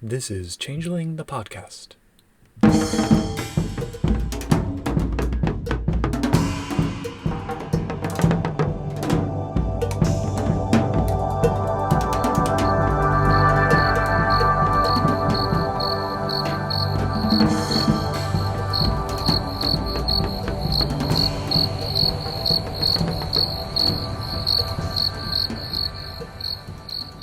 This is Changeling the podcast.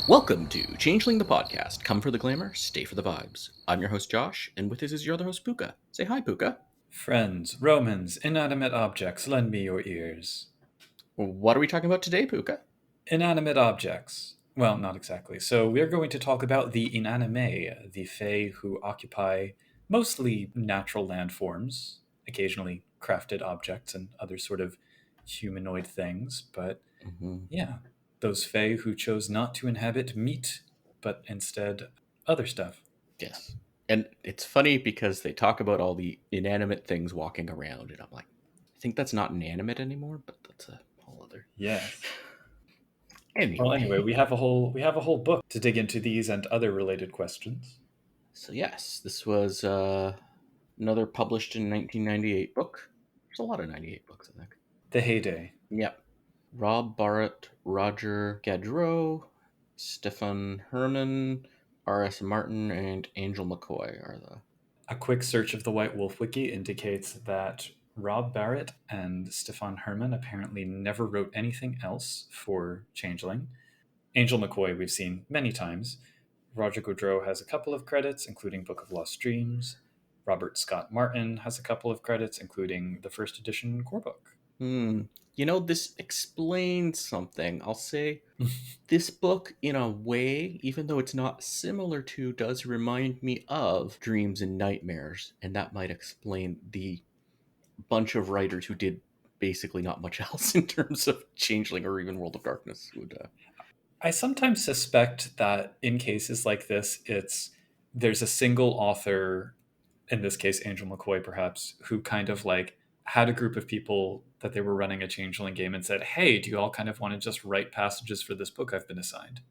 Welcome to Changeling the podcast. Come for the glamour, stay for the vibes. I'm your host Josh, and with us is your other host Puka. Say hi, Puka. Friends, Romans, inanimate objects, lend me your ears. What are we talking about today, Puka? Inanimate objects. Well, not exactly. So we're going to talk about the Inanimae, the Fae who occupy mostly natural landforms, occasionally crafted objects and other sort of humanoid things, but yeah, those Fae who chose not to inhabit meat, but instead other stuff. Yes. And it's funny because they talk about all the inanimate things walking around, and I'm like, I think that's not inanimate anymore, but that's a whole other. Yes. Well, anyway, Anyway, we have a whole book to dig into these and other related questions. so yes, this was another published in 1998 book. There's a lot of 98 books, I think. The heyday. Yep. Rob Barrett, Roger Gaudreau, Stefan Herman, R.S. Martin, and Angel McCoy are the. A quick search of the White Wolf Wiki indicates that Rob Barrett and Stefan Herman apparently never wrote anything else for Changeling. Angel McCoy we've seen many times. Roger Gaudreau has a couple of credits, including Book of Lost Dreams. Robert Scott Martin has a couple of credits, including the first edition core book. This explains something. I'll say this book, in a way, even though it's not similar to, does remind me of Dreams and Nightmares, and that might explain the bunch of writers who did basically not much else in terms of Changeling or even World of Darkness would. I sometimes suspect that in cases like this, there's a single author, in this case Angel McCoy perhaps, who kind of like had a group of people that they were running a Changeling game and said, "Hey, do you all kind of want to just write passages for this book I've been assigned?"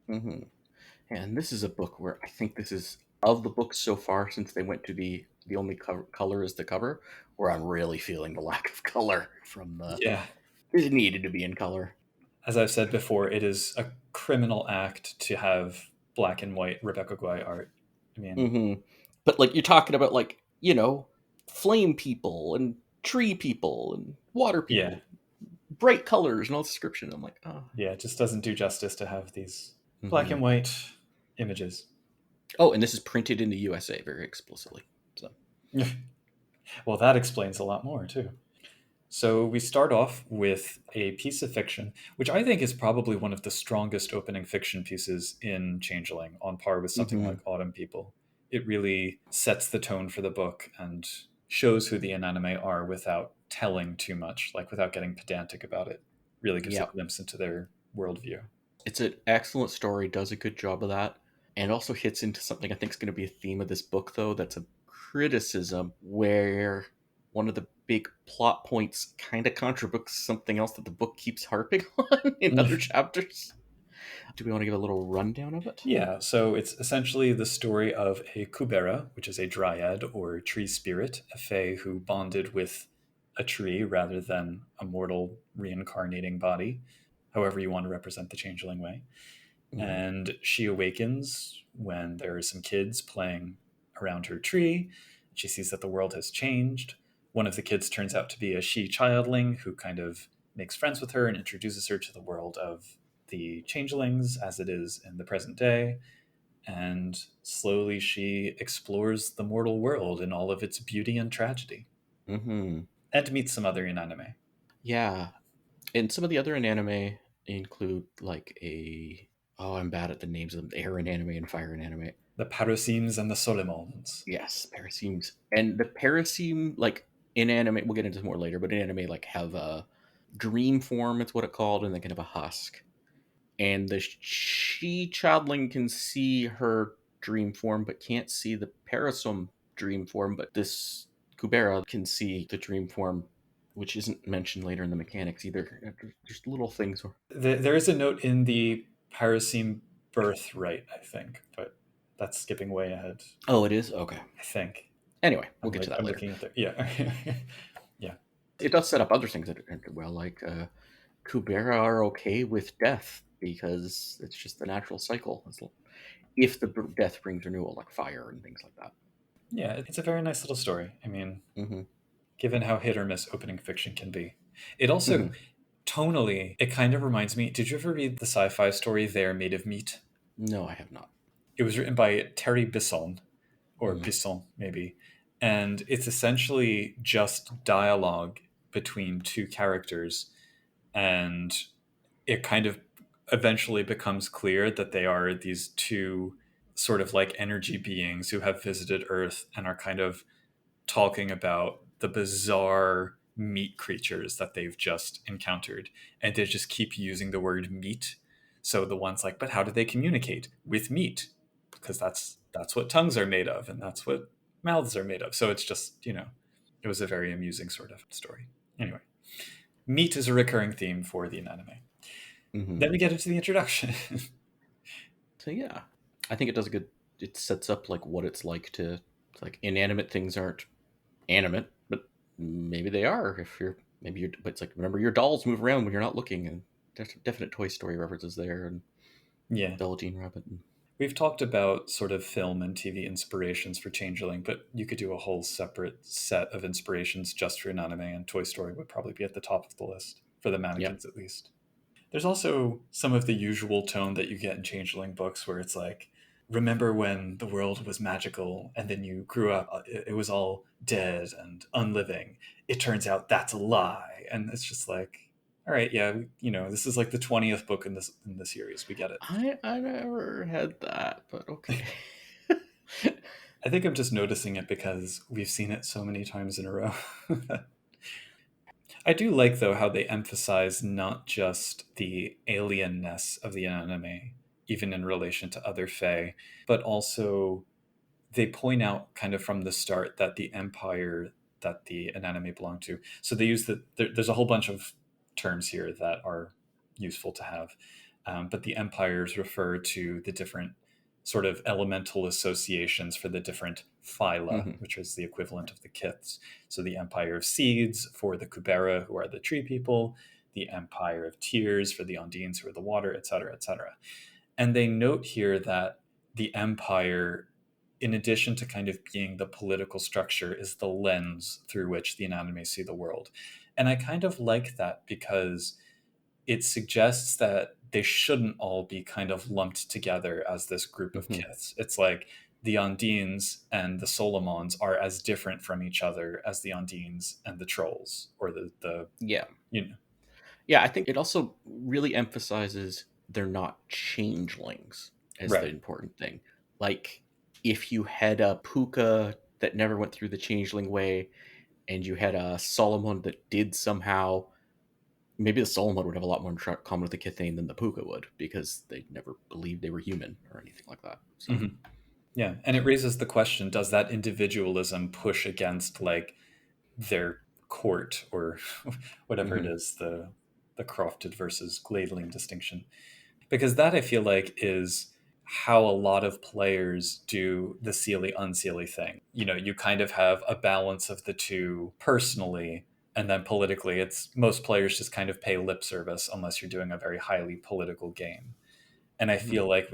Mm-hmm. And this is a book where I think this is of the books so far since they went to the only color is the cover, where I'm really feeling the lack of color from the. Yeah. It needed to be in color. As I've said before, it is a criminal act to have black and white Rebecca Guay art. I mean, But like you're talking about, like, flame people and tree people and water yeah. people, bright colors and all description. I'm like, oh. Yeah, it just doesn't do justice to have these black hmm and white images. Oh, and this is printed in the USA very explicitly. So. Well, that explains a lot more, too. So we start off with a piece of fiction, which I think is probably one of the strongest opening fiction pieces in Changeling, on par with something hmm like Autumn People. It really sets the tone for the book and shows who the Inanimae are without telling too much, like without getting pedantic about it. Really gives a Yeah, glimpse into their worldview. it's an excellent story. Does a good job of that, and also hits into something I think is going to be a theme of this book, though. That's a criticism where one of the big plot points kind of contradicts something else that the book keeps harping on in other chapters. Do we want to give a little rundown of it? Yeah, so it's essentially the story of a kubera, which is a dryad or tree spirit, a fae who bonded with a tree rather than a mortal reincarnating body, however you want to represent the changeling way. hmm And she awakens when there are some kids playing around her tree. She sees that the world has changed. One of the kids turns out to be a she childling who kind of makes friends with her and introduces her to the world of the changelings as it is in the present day. And slowly she explores the mortal world in all of its beauty and tragedy, hmm and meets some other inanime. Yeah, and some of the other anime include like a. Oh, I'm bad at the names of them. Air anime and fire anime. The Parasims and the Solimons. Yes, parasemes. And the paraseme, like in anime, we'll get into more later, but in anime, like have a dream form, it's what it called, and they can have a husk. And the she childling can see her dream form, but can't see the parasome dream form. But this Kubera can see the dream form, which isn't mentioned later in the mechanics either. There's little things. There is a note in the Parasim birthright, I think, but That's skipping way ahead, Oh, it is? Okay. I think. Anyway, we'll get to that I'm later. looking at the yeah. Yeah. It does set up other things that ended well, like Kubera are okay with death because it's just the natural cycle. If the death brings renewal, like fire and things like that. Yeah, it's a very nice little story. I mean, Mm-hmm. given how hit or miss opening fiction can be. It also, Mm-hmm. tonally, it kind of reminds me. Did you ever read the sci-fi story They're Made of Meat? No, I have not. It was written by Terry Bisson, or Mm-hmm. Bisson, maybe. And it's essentially just dialogue between two characters. And it kind of eventually becomes clear that they are these two sort of like energy beings who have visited Earth and are kind of talking about the bizarre meat creatures that they've just encountered. And they just keep using the word meat. So the one's like, but how do they communicate? With meat. Because that's what tongues are made of, and that's what mouths are made of. So it's just, it was a very amusing sort of story. Anyway, meat is a recurring theme for the Inanimae. Mm-hmm. Then we get into the introduction. So yeah, I think it does a good. It sets up like what it's like to. It's like inanimate things aren't animate, but maybe they are. If you're maybe you're, but it's like remember your dolls move around when you're not looking, and there's definite Toy Story references there, and Yeah. Velveteen Rabbit. And, We've talked about sort of film and TV inspirations for Changeling, but you could do a whole separate set of inspirations just for Inanimate, and Toy Story would probably be at the top of the list, for the yeah. mannequins at least. There's also some of the usual tone that you get in Changeling books where it's like, remember when the world was magical and then you grew up, it was all dead and unliving. It turns out that's a lie. And it's just like, all right, yeah, this is like the 20th book in the series. We get it. I never had that, but okay. I think I'm just noticing it because we've seen it so many times in a row. I do like, though, how they emphasize not just the alienness of the anime, even in relation to other fae, but also they point out kind of from the start that the empire that the anime belonged to. So they use there's a whole bunch of terms here that are useful to have, but the empires refer to the different sort of elemental associations for the different phyla, Mm-hmm. which is the equivalent of the kiths. So the Empire of Seeds for the Kubera, who are the tree people, the Empire of Tears for the Undines, who are the water, etc., etc. And they note here that the empire, in addition to kind of being the political structure, is the lens through which the Inanimae see the world. And I kind of like that because it suggests that they shouldn't all be kind of lumped together as this group of Mm-hmm. kiths. It's like the Undines and the Solomons are as different from each other as the Undines and the trolls, or the Yeah. you know. Yeah, I think it also really emphasizes they're not changelings as the Right. important thing. Like, if you had a puka that never went through the changeling way, and you had a Solomon that did somehow, maybe the Solomon would have a lot more in common with the Kithane than the puka would, because they never believed they were human or anything like that. So, Mhm. Yeah, and it raises the question: does that individualism push against like their court, or whatever it mhm. is, the crofted versus gladling distinction? Because that, I feel like, is how a lot of players do the sealy unsealy thing. You kind of have a balance of the two personally, and then politically it's most players just kind of pay lip service unless you're doing a very highly political game. And I Mhm. feel like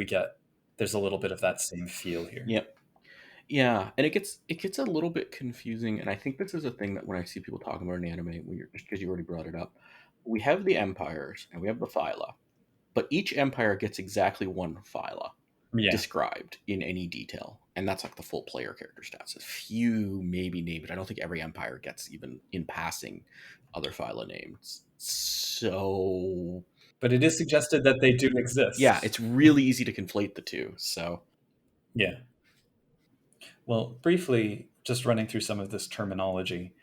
there's a little bit of that same feel here. Yep. Yeah, and it gets a little bit confusing, and I think this is a thing that when I see people talking about an anime, when you're just because you already brought it up, we have the empires and we have the phyla, but each empire gets exactly one phyla Yeah. described in any detail, and that's like the full player character stats. A few maybe name, but I don't think every empire gets even in passing other phyla names. So But it is suggested that they do yeah, exist. it's really easy to conflate the two. So Yeah. Well, briefly, just running through some of this terminology,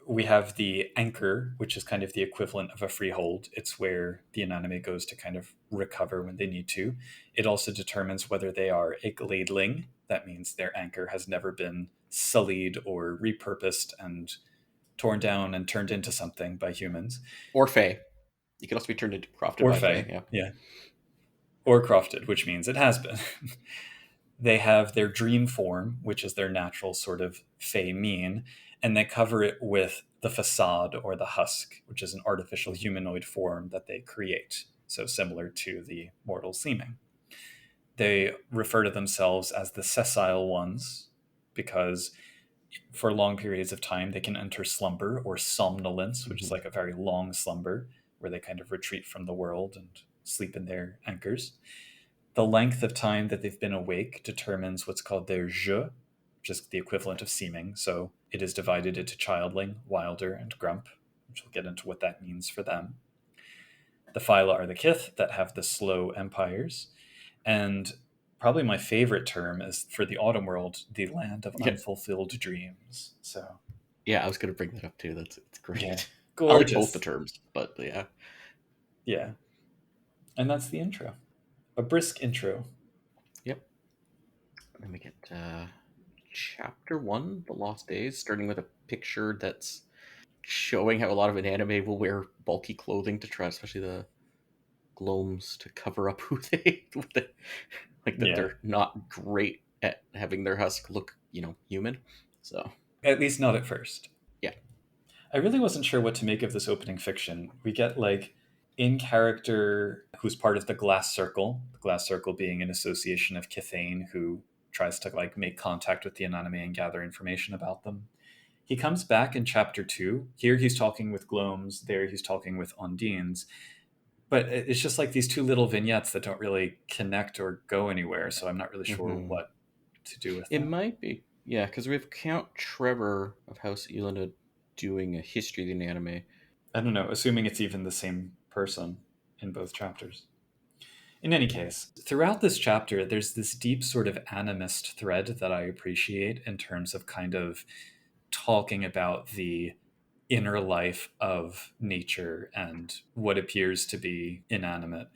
we have the anchor, which is kind of the equivalent of a freehold. It's where the inanimate goes to kind of recover when they need to. It also determines whether they are a gladling. That means their anchor has never been sullied or repurposed and torn down and turned into something by humans. or Fae, you can also be turned into crafted Or by Fae. fey, Yeah. yeah. Or crofted, which means it has been. They have their dream form, which is their natural sort of fey mien, and they cover it with the facade or the husk, which is an artificial humanoid form that they create. So similar to the mortal seeming. They refer to themselves as the sessile ones because for long periods of time they can enter slumber or somnolence, which is Mhm. like a very long slumber where they kind of retreat from the world and sleep in their anchors. The length of time that they've been awake determines what's called their je, which is the equivalent of seeming. So it is divided into childling, wilder, and grump, which we'll get into what that means for them. The phyla are the kith that have the slow empires. And probably my favorite term is for the autumn world, the land of Yeah, unfulfilled dreams. So, yeah, I was gonna bring that up too. It's yeah, great. I like both the gorgeous. terms, but yeah. Yeah. And that's the intro. A brisk intro. Yep. Then we get chapter one, The Lost Days, starting with a picture that's showing how a lot of an anime will wear bulky clothing to try, especially the glomes, to cover up who what they like, that Yeah. they're not great at having their husk look, human. So At least not at first. yeah. I really wasn't sure what to make of this opening fiction. We get like in character who's part of the glass circle being an association of Kithane who tries to like make contact with the Inanimae and gather information about them. He comes back in chapter 2. Here he's talking with Glomes, there he's talking with Ondines. But it's just like these two little vignettes that don't really connect or go anywhere, so I'm not really sure Hmm. what to do with It them. might be. Yeah, because we have Count Trevor of House Elena doing a history of the anime. I don't know, assuming it's even the same person in both chapters. In any case, throughout this chapter, there's this deep sort of animist thread that I appreciate in terms of kind of talking about the inner life of nature and what appears to be inanimate.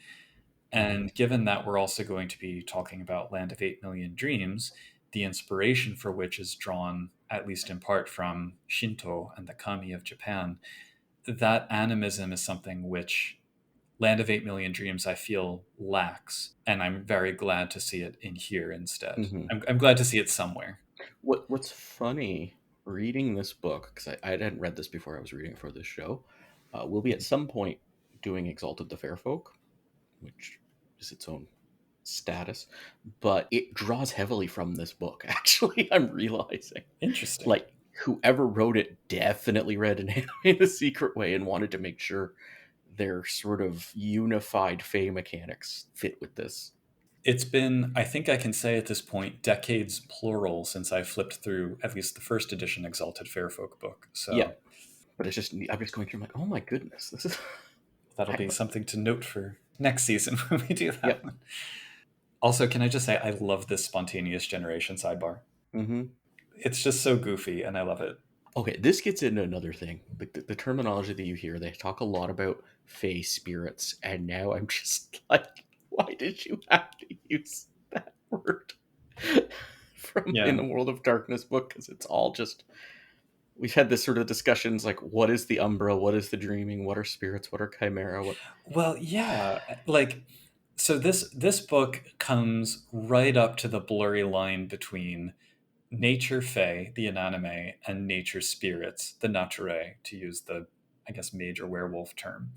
Hmm. And given that we're also going to be talking about Land of 8 Million Dreams, the inspiration for which is drawn, at least in part, from Shinto and the kami of Japan, that animism is something which Land of 8 Million Dreams, I feel, lacks. And I'm very glad to see it in here instead. Hmm. I'm glad to see it somewhere. What's funny reading this book, because I hadn't read this before, I was reading it for this show. We'll be at some point doing Exalted the Fair Folk, which is its own status, but it draws heavily from this book. Actually, I'm realizing, Interesting. like, whoever wrote it definitely read an anime in a secret way and wanted to make sure their sort of unified Fey mechanics fit with this. It's been, I think I can say at this point, decades plural since I flipped through at least the first edition Exalted Fairfolk book. Yeah, So but it's just, I'm just going through, I'm like, oh my goodness, this is that'll be something to note for next season when we do that yep. one. Also, can I just say, I love this spontaneous generation sidebar. Hmm. It's just so goofy and I love it. Okay, this gets into another thing. The terminology that you hear, they talk a lot about Fey spirits, and now I'm just like, why did you have to use that word from In Yeah. the World of Darkness book? Because it's all just, we've had this sort of discussions like, what is the Umbra? What is the Dreaming? What are spirits? What are Chimera? What? Well, yeah, like so this book comes right up to the blurry line between nature fae, the Inanimae, and nature spirits, the naturae, to use the, I guess, major werewolf term,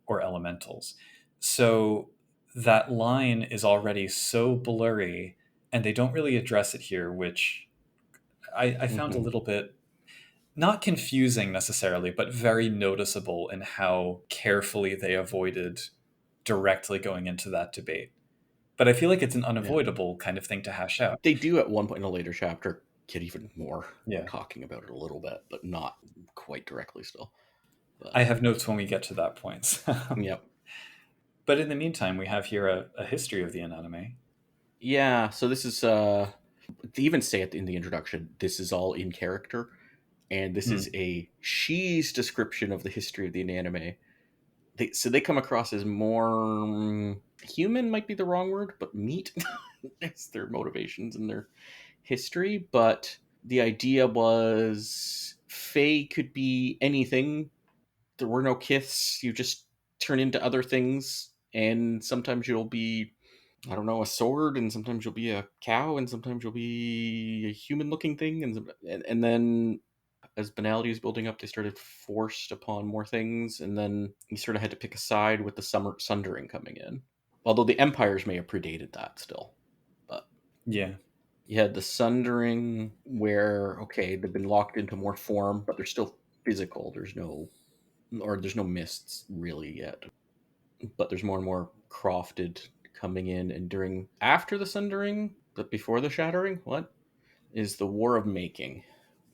or elementals. So that line is already so blurry, and they don't really address it here, which I found a Hmm. little bit not confusing necessarily, but very noticeable in how carefully they avoided directly going into that debate. But I feel like it's an Yeah. unavoidable kind of thing to hash out. They do at one point in a later chapter get even more Yeah. talking about it a little bit, but not quite directly still. But I have notes when we get to that point. yep. But in the meantime, we have here a history of the Inanimae. Yeah, so this is they even say it in the introduction, this is all in character, and this is Hmm. a she's description of the history of the anime. They come across as more human, might be the wrong word, but meat. It's their motivations and their history. But the idea was Fae could be anything. There were no kiths. You just turn into other things, and sometimes you'll be I don't know, a sword, and sometimes you'll be a cow, and sometimes you'll be a human-looking thing, and then as Banality was building up, they started forced upon more things, and then you sort of had to pick a side with the Sundering coming in. Although the empires may have predated that still, but Yeah. you had the Sundering where okay they've been locked into more form, but they're still physical. There's no mists really yet, but there's more and more crafted coming in, and during after the Sundering, but before the Shattering, what is the War of Making,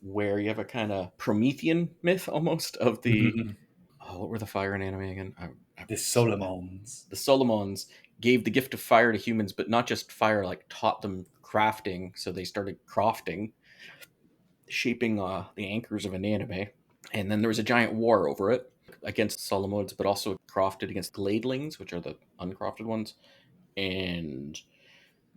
where you have a kind of Promethean myth almost of the what were the fire in anime again? I The so bad. Solomons. The Solomons gave the gift of fire to humans, but not just fire, like taught them crafting, so they started crafting, shaping the anchors of Inanimae. And then there was a giant war over it against Solomons, but also crafted against Gladelings, which are the uncrafted ones. And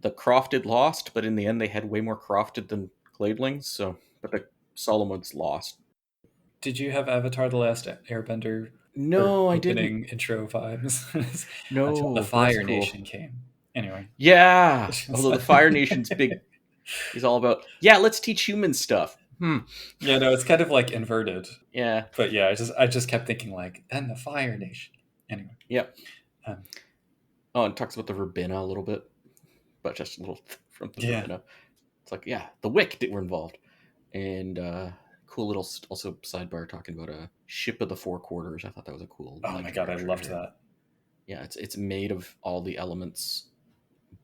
the crafted lost, but in the end they had way more crafted than Gladelings, so but the Solomons lost. Did you have Avatar: The Last Airbender or No, I didn't. opening intro vibes until the No, but that's Fire cool. Nation came? Anyway. Yeah. Although the Fire Nation's big is all about, yeah, let's teach humans stuff. Yeah, no, it's kind of like inverted. Yeah. But yeah, I just kept thinking like, then the Fire Nation. Anyway. Yep. Um, Oh, and it talks about the Verbena a little bit, but just a little from the yeah. Verbena. It's like, yeah, the Wick were involved. And cool little also sidebar talking about a ship of the four quarters. I thought that was a cool Oh my legend god, I treasure loved here. that. Yeah, it's made of all the elements,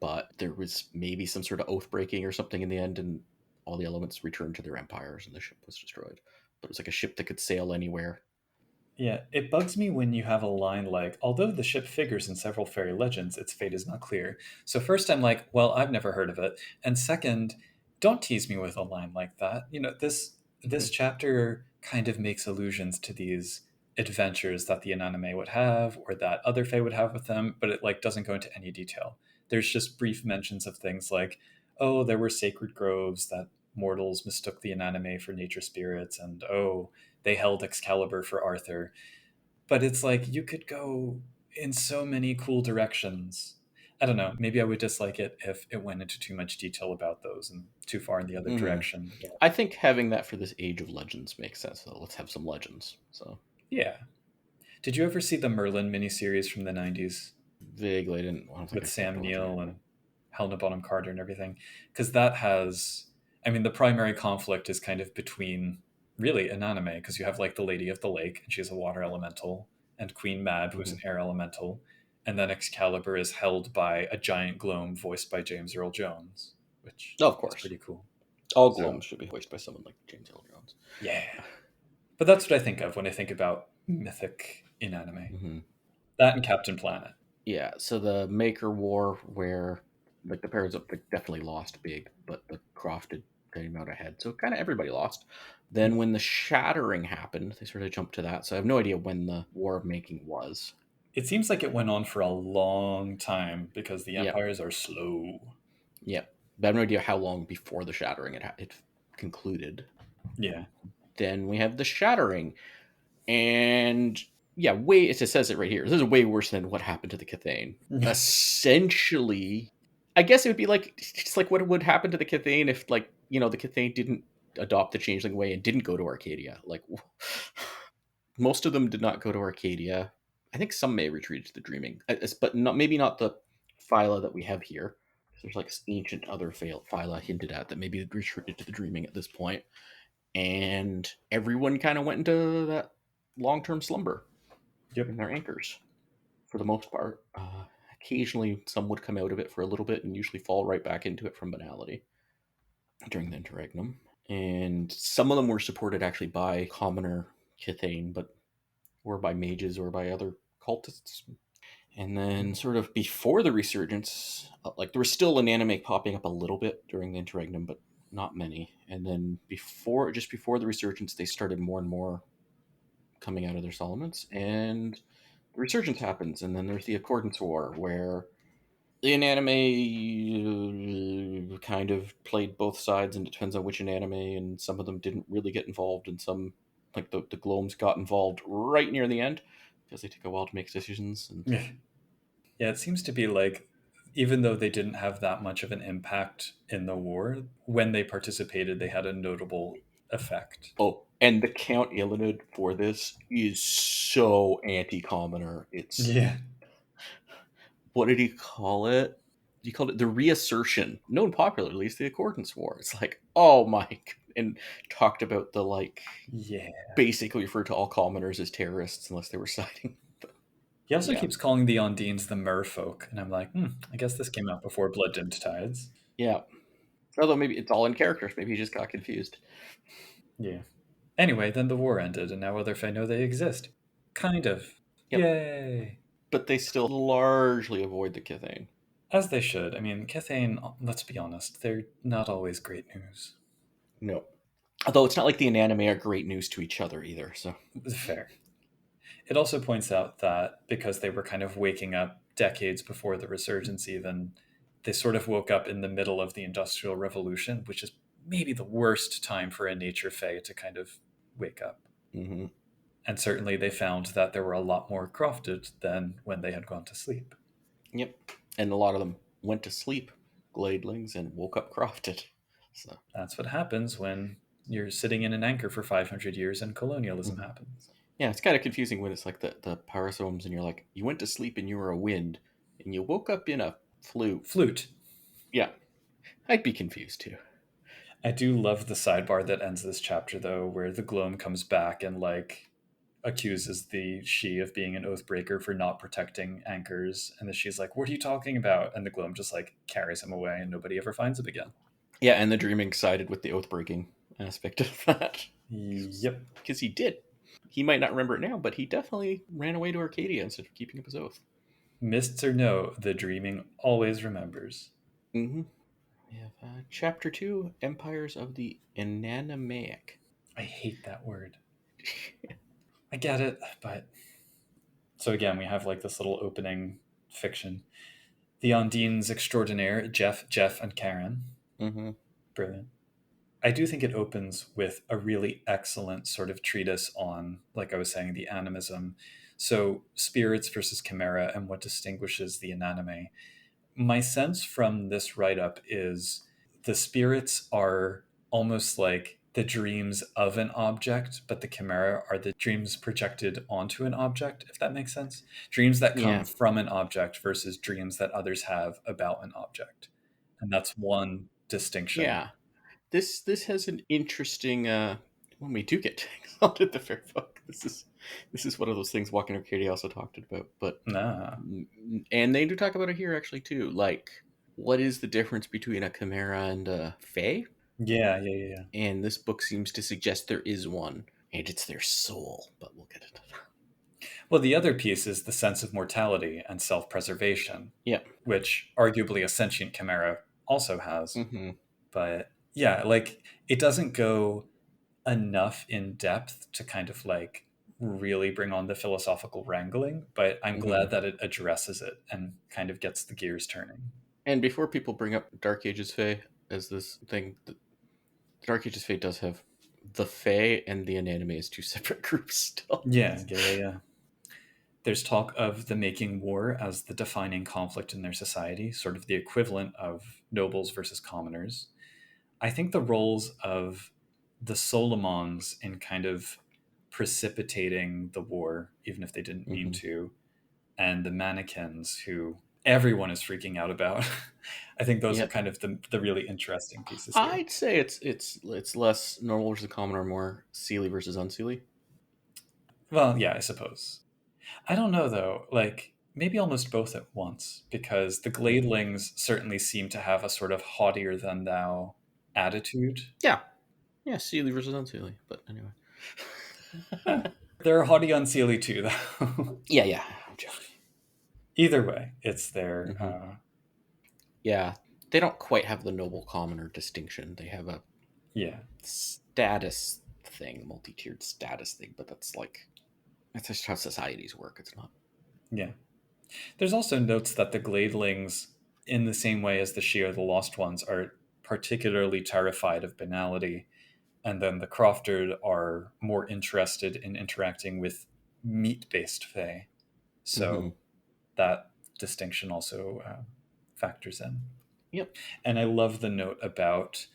but there was maybe some sort of oath breaking or something in the end, and all the elements returned to their empires, and the ship was destroyed. But it was like a ship that could sail anywhere. Yeah, it bugs me when you have a line like, although the ship figures in several fairy legends, its fate is not clear. So first I'm like, well, I've never heard of it. And second, don't tease me with a line like that. This Mhm. chapter kind of makes allusions to these adventures that the Inanimae would have or that other fae would have with them, but it like doesn't go into any detail. There's just brief mentions of things like, oh, there were sacred groves that mortals mistook the Inanimae for nature spirits, and oh, they held Excalibur for Arthur. But it's like you could go in so many cool directions. I don't know. Maybe I would dislike it if it went into too much detail about those and too far in the other Hmm. direction. But I think having that for this age of legends makes sense. So let's have some legends. So yeah. Did you ever see the Merlin miniseries from the 90s vaguely, I don't think with I kept Sam watching it. Neill and Helena Bonham Carter and everything? Because that has, I mean, the primary conflict is kind of between really Inanimate, because you have like the Lady of the Lake, and she's a water elemental, and Queen Mab, who's Hmm. an air elemental, and then Excalibur is held by a giant gloam voiced by James Earl Jones, which Oh, of is course, pretty cool. all So, gloams should be voiced by someone like James L. Jones. yeah. But that's what I think of when I think about mythic Inanimate. Hmm. That and Captain Planet. Yeah, so the Maker War, where like the Parents of definitely lost big, but the Crofted came out ahead, so kind of everybody lost. Then when the Shattering happened, they sort of jumped to that. So I have no idea when the War of Making was. It seems like it went on for a long time because the Yep, empires are slow. yep. But I have no idea how long before the Shattering it concluded. Yeah. Then we have the Shattering, and yeah, way it says it right here. This is way worse than what happened to the Cathane. Essentially, I guess it would be like just like what would happen to the Cathane if, like, the Cathane didn't adopt the Changeling way and didn't go to Arcadia. Like most of them did not go to Arcadia. I think some may retreat to the Dreaming, but not maybe not the phyla that we have here. There's like ancient other phyla hinted at that maybe retreated to the Dreaming at this point, and everyone kind of went into that long-term slumber Yep. in their anchors for the most part. Occasionally, some would come out of it for a little bit and usually fall right back into it from Banality during the interregnum. And some of them were supported actually by commoner Kithane, but or by mages or by other cultists. And then, sort of before the resurgence, like there was still an anime popping up a little bit during the interregnum, but not many. And then just before the resurgence, they started more and more coming out of their Solomons, and the resurgence happens, and then there's the Accordance War, where the Inanimate kind of played both sides, and it depends on which Inanimate, and some of them didn't really get involved, and some, like the Gloams, got involved right near the end because they take a while to make decisions. And Yeah. Yeah, it seems to be like even though they didn't have that much of an impact in the war, when they participated, they had a notable effect. Oh, and the Count Ilinid for this is so anti-commoner. It's, Yeah. what did he call it? He called it the reassertion, known popularly as the Accordance War. It's like, oh my, and talked about the like, Yeah. basically referred to all commoners as terrorists unless they were siding. He also Yeah. keeps calling the Undines the merfolk, and I'm like, I guess this came out before Blood Dimmed Tides. Yeah. Although maybe it's all in characters. Maybe he just got confused. Yeah. Anyway, then the war ended, and now other Fae know they exist. Kind of. Yep. Yay. But they still largely avoid the Kithane. As they should. I mean, Kithane, let's be honest, they're not always great news. No. Although it's not like the Inanimae are great news to each other either, so. Fair. It also points out that because they were kind of waking up decades before the resurgence, even, they sort of woke up in the middle of the Industrial Revolution, which is maybe the worst time for a nature fae to kind of wake up. Mm-hmm. And certainly they found that there were a lot more crofted than when they had gone to sleep. Yep. And a lot of them went to sleep, gladelings, and woke up crofted. So That's what happens when you're sitting in an anchor for 500 years and colonialism Mhm. happens. Yeah, it's kind of confusing when it's like the parasomes and you're like, you went to sleep and you were a wind, and you woke up in a flute. Flute. Yeah. I'd be confused too. I do love the sidebar that ends this chapter, though, where the Gloam comes back and, like, accuses the She of being an oathbreaker for not protecting anchors. And the She's like, what are you talking about? And the Gloam just, like, carries him away and nobody ever finds him again. Yeah, and the dreaming sided with the oath breaking aspect of that. Yep. Because he did. He might not remember it now, but he definitely ran away to Arcadia instead of keeping up his oath. Mists or no, the dreaming always remembers. Mm-hmm. We have Chapter 2, Empires of the Inanimaic. I hate that word. I get it, but... So again, we have, like, this little opening fiction. The Undines extraordinaire, Jeff, and Karen. Mm-hmm. Brilliant. I do think it opens with a really excellent sort of treatise on, like I was saying, the animism. So, spirits versus chimera and what distinguishes the Inanimae. My sense from this write up is the spirits are almost like the dreams of an object, but the chimera are the dreams projected onto an object, if that makes sense. Dreams that come Yeah. from an object versus dreams that others have about an object. And that's one distinction. Yeah. This has an interesting when we do get exalted the fair book. This is one of those things Walking Arcadia also talked about, but Nah. and they do talk about it here actually too. Like, what is the difference between a chimera and a fae? Yeah. And this book seems to suggest there is one, and it's their soul. But we'll get into that. Well, the other piece is the sense of mortality and self-preservation. Yeah. Which arguably a sentient chimera also has. Mm-hmm. But yeah, like, it doesn't go enough in depth to kind of, like, really bring on the philosophical wrangling, but I'm glad that it addresses it and kind of gets the gears turning. And before people bring up Dark Ages Fae as this thing, the Dark Ages Fae does have the Fae and the Inanimae as two separate groups still. Yeah. There's talk of the Making War as the defining conflict in their society, sort of the equivalent of nobles versus commoners. I think the roles of the Solomons in kind of precipitating the war, even if they didn't mean to, and the mannequins who everyone is freaking out about. I think those are kind of the really interesting pieces here. I'd say it's less normal versus commoner, more Seelie versus unseelie. Well, yeah, I suppose. I don't know, though. Like, maybe almost both at once, because the Gladelings certainly seem to have a sort of haughtier-than-thou attitude. Yeah, Seelie versus unseelie. But anyway, They're haughty unseelie too, though. yeah. I'm joking. Either way, it's their... Yeah, they don't quite have the noble commoner distinction. They have a status thing, multi-tiered status thing, but that's just how societies work. It's not. Yeah. There's also notes that the Gladelings, in the same way as the She or the Lost Ones, are particularly terrified of banality, and then the Crofted are more interested in interacting with meat-based fae. So that distinction also factors in. Yep. And I love the note about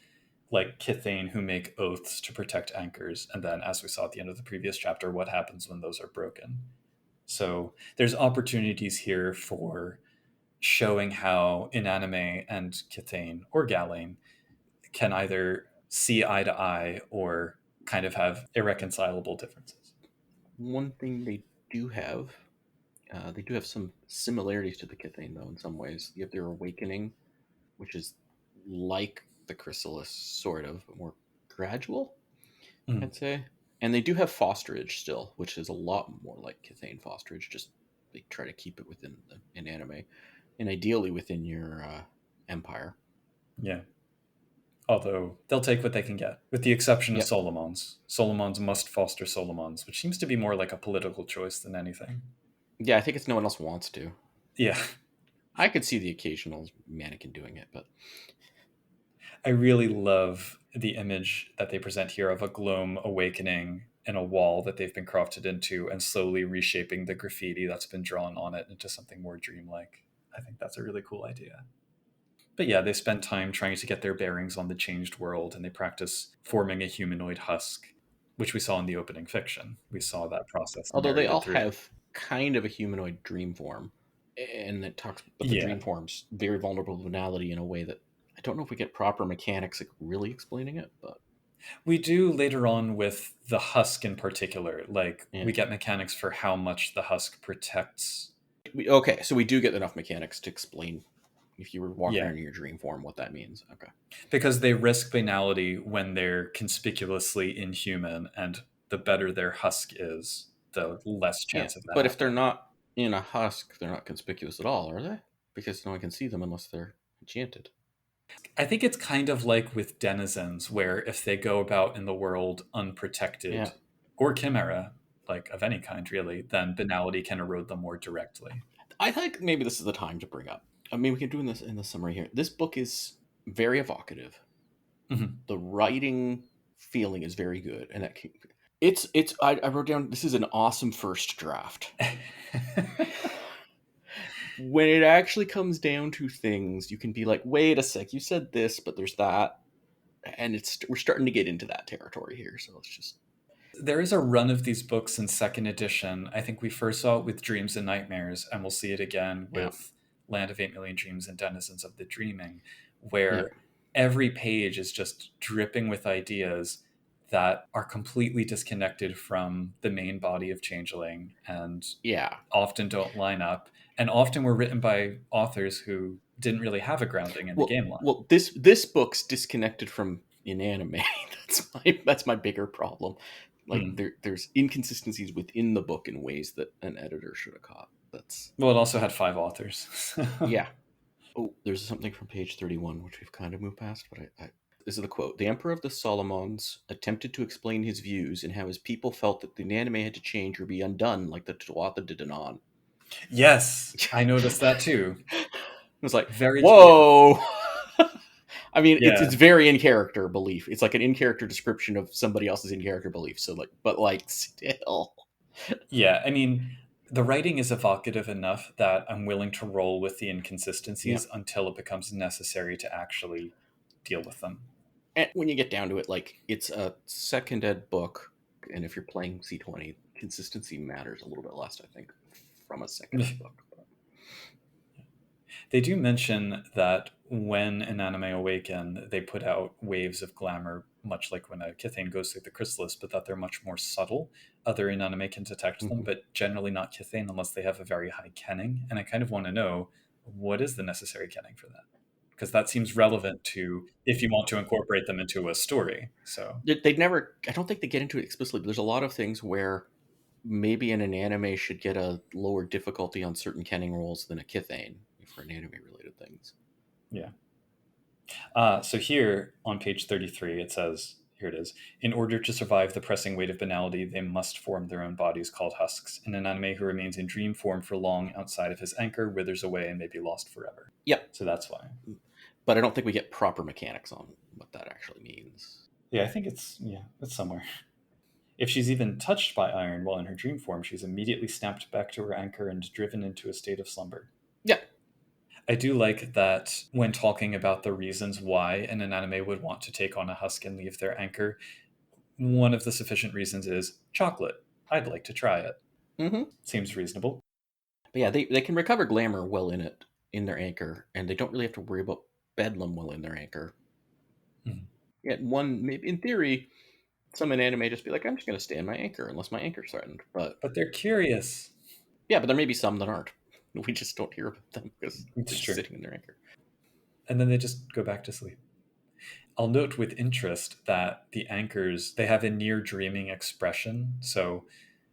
like kiths who make oaths to protect anchors. And then, as we saw at the end of the previous chapter, what happens when those are broken. So there's opportunities here for showing how Inanimae and kiths or Galen can either see eye to eye or kind of have irreconcilable differences. One thing they do have some similarities to the kiths, though, in some ways. You have their awakening, which is like the chrysalis, sort of, but more gradual, I'd say. And they do have fosterage still, which is a lot more like kiths fosterage. Just they try to keep it within the Inanimae, and ideally within your empire. Yeah. Although they'll take what they can get, with the exception of Yep. Solomons. Solomons must foster Solomons, which seems to be more like a political choice than anything. Yeah, I think it's no one else wants to. Yeah. I could see the occasional mannequin doing it, but I really love the image that they present here of a gloam awakening in a wall that they've been crafted into and slowly reshaping the graffiti that's been drawn on it into something more dreamlike. I think that's a really cool idea. But yeah, they spend time trying to get their bearings on the changed world, and they practice forming a humanoid husk, which we saw in the opening fiction. We saw that process although they narrated all through. have kind of a humanoid dream form, and it talks, but the Yeah, dream form's very vulnerable to banality in a way that I don't know if we get proper mechanics like really explaining it, but we do later on with the husk in particular. Like, yeah. we get mechanics for how much the husk protects. Okay, so we do get enough mechanics to explain if you were walking Yeah, around in your dream form what that means. Okay. because they risk banality when they're conspicuously inhuman, and the better their husk is, the less Yeah, chance of that but if they're happening. not in a husk, they're not conspicuous at all, are they? Because no one can see them unless they're enchanted. I think it's kind of like with denizens, where if they go about in the world Yeah. unprotected, or chimera, like of any kind really, then banality can erode them more directly. I think maybe this is the time to bring up. I mean, we can do this in the summary here. This book is very evocative. Mhm. The writing feeling is very good, and I wrote down this is an awesome first draft. When it actually comes down to things, you can be like, wait a sec, you said this, but there's that, and we're starting to get into that territory here. So let's just There is a run of these books in second edition. I think we first saw it with Dreams and Nightmares, and we'll see it again yeah, with Land of 8 Million Dreams and Denizens of the Dreaming, yeah, where every page is just dripping with ideas that are completely disconnected from the main body of Changeling and yeah. often don't line up, and often were written by authors who didn't really have a grounding in the game line. Well, this book's disconnected from Inanimae. That's my bigger problem. Like Hmm. there's inconsistencies within the book in ways that an editor should have caught. That's Well, it also had 5 authors. yeah. Oh, there's something from page 31 which we've kind of moved past, but I this is the quote. The Emperor of the Solomons attempted to explain his views and how his people felt that the Inanimae had to change or be undone, like the Tuatha De Danann. Yes, I noticed that too. It was like, Very true. whoa. I mean, it's Yeah. very in character belief. It's like an in character description of somebody else's in character belief. So like, but like still, Yeah, I mean, the writing is evocative enough that I'm willing to roll with the yeah. inconsistencies until it becomes necessary to actually deal with them. And when you get down to it, like it's a second ed book, and if you're playing C20, consistency matters a little bit less, I think, from a second ed book. They do mention that when Inanimae awaken, they put out waves of glamour, much like when a kiths goes through the chrysalis, but that they're much more subtle. Other Inanimae can detect them, Mm-hmm. but generally not kiths unless they have a very high kenning. And I kind of want to know, what is the necessary kenning for that? Because that seems relevant to if you want to incorporate them into a story. So, They'd never. I don't think they get into it explicitly, but there's a lot of things where maybe an anime should get a lower difficulty on certain kenning rolls than a kithane for an anime related things. yeah. So here on page 33, it says, here it is. In order to survive the pressing weight of banality, they must form their own bodies called husks. An Inanimae who remains in dream form for long outside of his anchor withers away and may be lost forever. Yep. So that's why. But I don't think we get proper mechanics on what that actually means. Yeah, I think it's somewhere. If she's even touched by iron while in her dream form, she's immediately snapped back to her anchor and driven into a state of slumber. Yeah. I do like that when talking about the reasons why an Inanimae would want to take on a husk and leave their anchor, one of the sufficient reasons is chocolate. I'd like to try it. Mm-hmm. Seems reasonable. But yeah, they can recover glamour well in their anchor, and they don't really have to worry about bedlam while in their anchor. Mhm. Yet one, maybe in theory, some Inanimae just be like, I'm just going to stay in my anchor unless my anchor's threatened. But they're curious. yeah, but there may be some that aren't. We just don't hear about them because they're It's just true. sitting in their anchor. And then they just go back to sleep. I'll note with interest that the anchors, they have a near dreaming expression. So,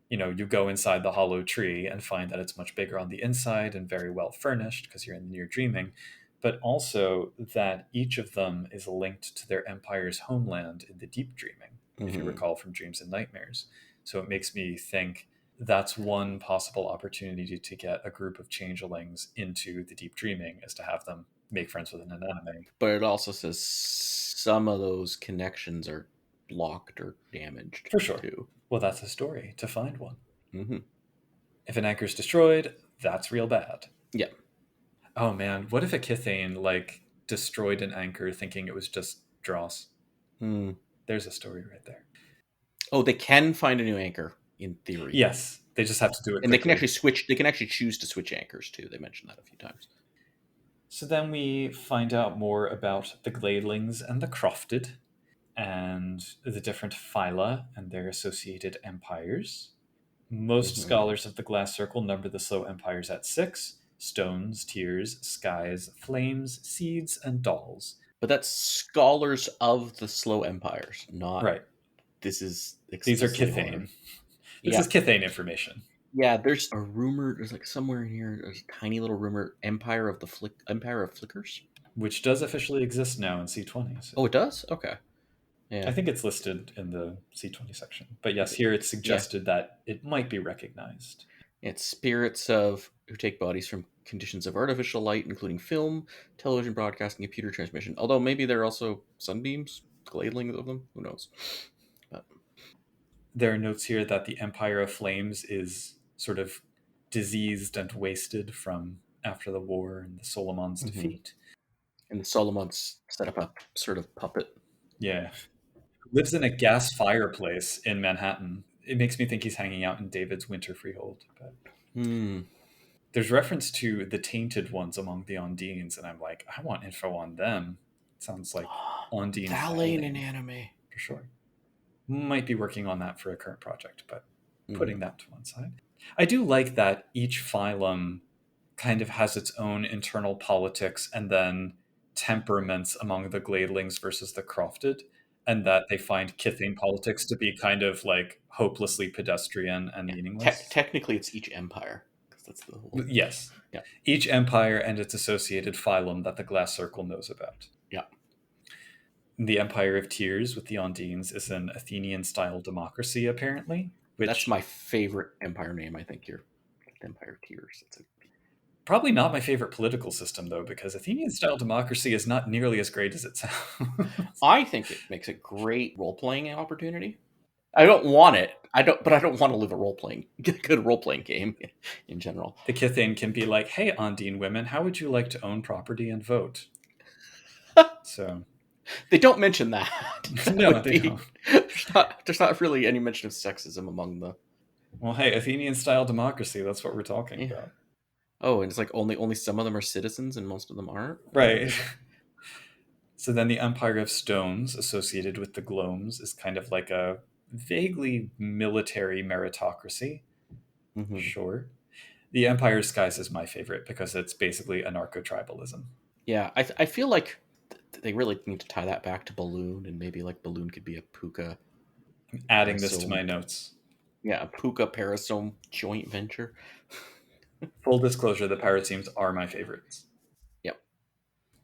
you go inside the hollow tree and find that it's much bigger on the inside and very well furnished because you're in the near dreaming, but also that each of them is linked to their empire's homeland in the deep dreaming, if you Mm-hmm. recall from Dreams and Nightmares. So it makes me think that's one possible opportunity to get a group of changelings into the deep dreaming, is to have them make friends with an Inanimae. But it also says some of those connections are blocked or damaged For sure. too. Well, that's a story to find one. Mm-hmm. If an anchor's destroyed, that's real bad. Yeah. Oh man, what if a Kithane destroyed an anchor thinking it was just dross? There's a story right there. Oh, they can find a new anchor in theory. Yes, they just have to do it And quickly. they can actually switch. They can actually choose to switch anchors too. They mentioned that a few times. So then we find out more about the Gladelings and the Crofted and the different phyla and their associated empires. Most scholars of the Glass Circle number the slow empires at 6: stones, tears, skies, flames, seeds, and dolls. But that's scholars of the slow empires, not Right. This is These are explicitly Kithane. This Yeah. is Kithane information. Yeah, there's a rumor. There's like somewhere in here. There's a tiny little rumor. Empire of Flickers, Which does officially exist now in C20. So Oh, it does. Okay. Yeah. I think it's listed in the C20 section. But yes, here it's suggested that it might be recognized. It's spirits of who take bodies from conditions of artificial light, including film, television broadcasting, computer transmission. Although maybe there are also sunbeams, gladelings of them. Who knows? But There are notes here that the Empire of Flames is sort of diseased and wasted from after the war and the Solomon's defeat. And the Solomons set up a sort of puppet. Yeah. Lives in a gas fireplace in Manhattan. It makes me think he's hanging out in David's winter freehold. But there's reference to the tainted ones among the Ondines, and I'm like, I want info on them. It sounds like Ondine Valet and Inanimae. for sure. Might be working on that for a current project, but putting that to one side. I do like that each phylum kind of has its own internal politics and then temperaments among the Gladelings versus the Crofted, and that they find Kithane politics to be kind of like hopelessly pedestrian and meaningless. Technically, it's each empire. That's the whole... Yes. Yeah. Each empire and its associated phylum that the Glass Circle knows about. Yeah. The Empire of Tears with the Ondines is an Athenian-style democracy, apparently. That's my favorite empire name, I think. Your Empire of Tears. Probably not my favorite political system, though, because Athenian-style democracy is not nearly as great as it sounds. I think it makes a great role-playing opportunity. I don't want it. But I don't want to live a good role-playing game in general. The Kithane can be like, hey, Ondine women, how would you like to own property and vote? So they don't mention that. No, they don't. There's not really any mention of sexism among the... Well, hey, Athenian-style democracy, that's what we're talking about. Oh, and it's like only some of them are citizens and most of them aren't? Right. So then the Empire of Stones, associated with the Gloams, is kind of like a vaguely military meritocracy. Sure. The Empire of Skies is my favorite because it's basically anarcho-tribalism. Yeah, I feel like they really need to tie that back to Balloon, and maybe like Balloon could be a Puka. I'm adding this to my notes. Yeah, a Puka Parasome joint venture. Full disclosure, the Parateams are my favorites. Yep.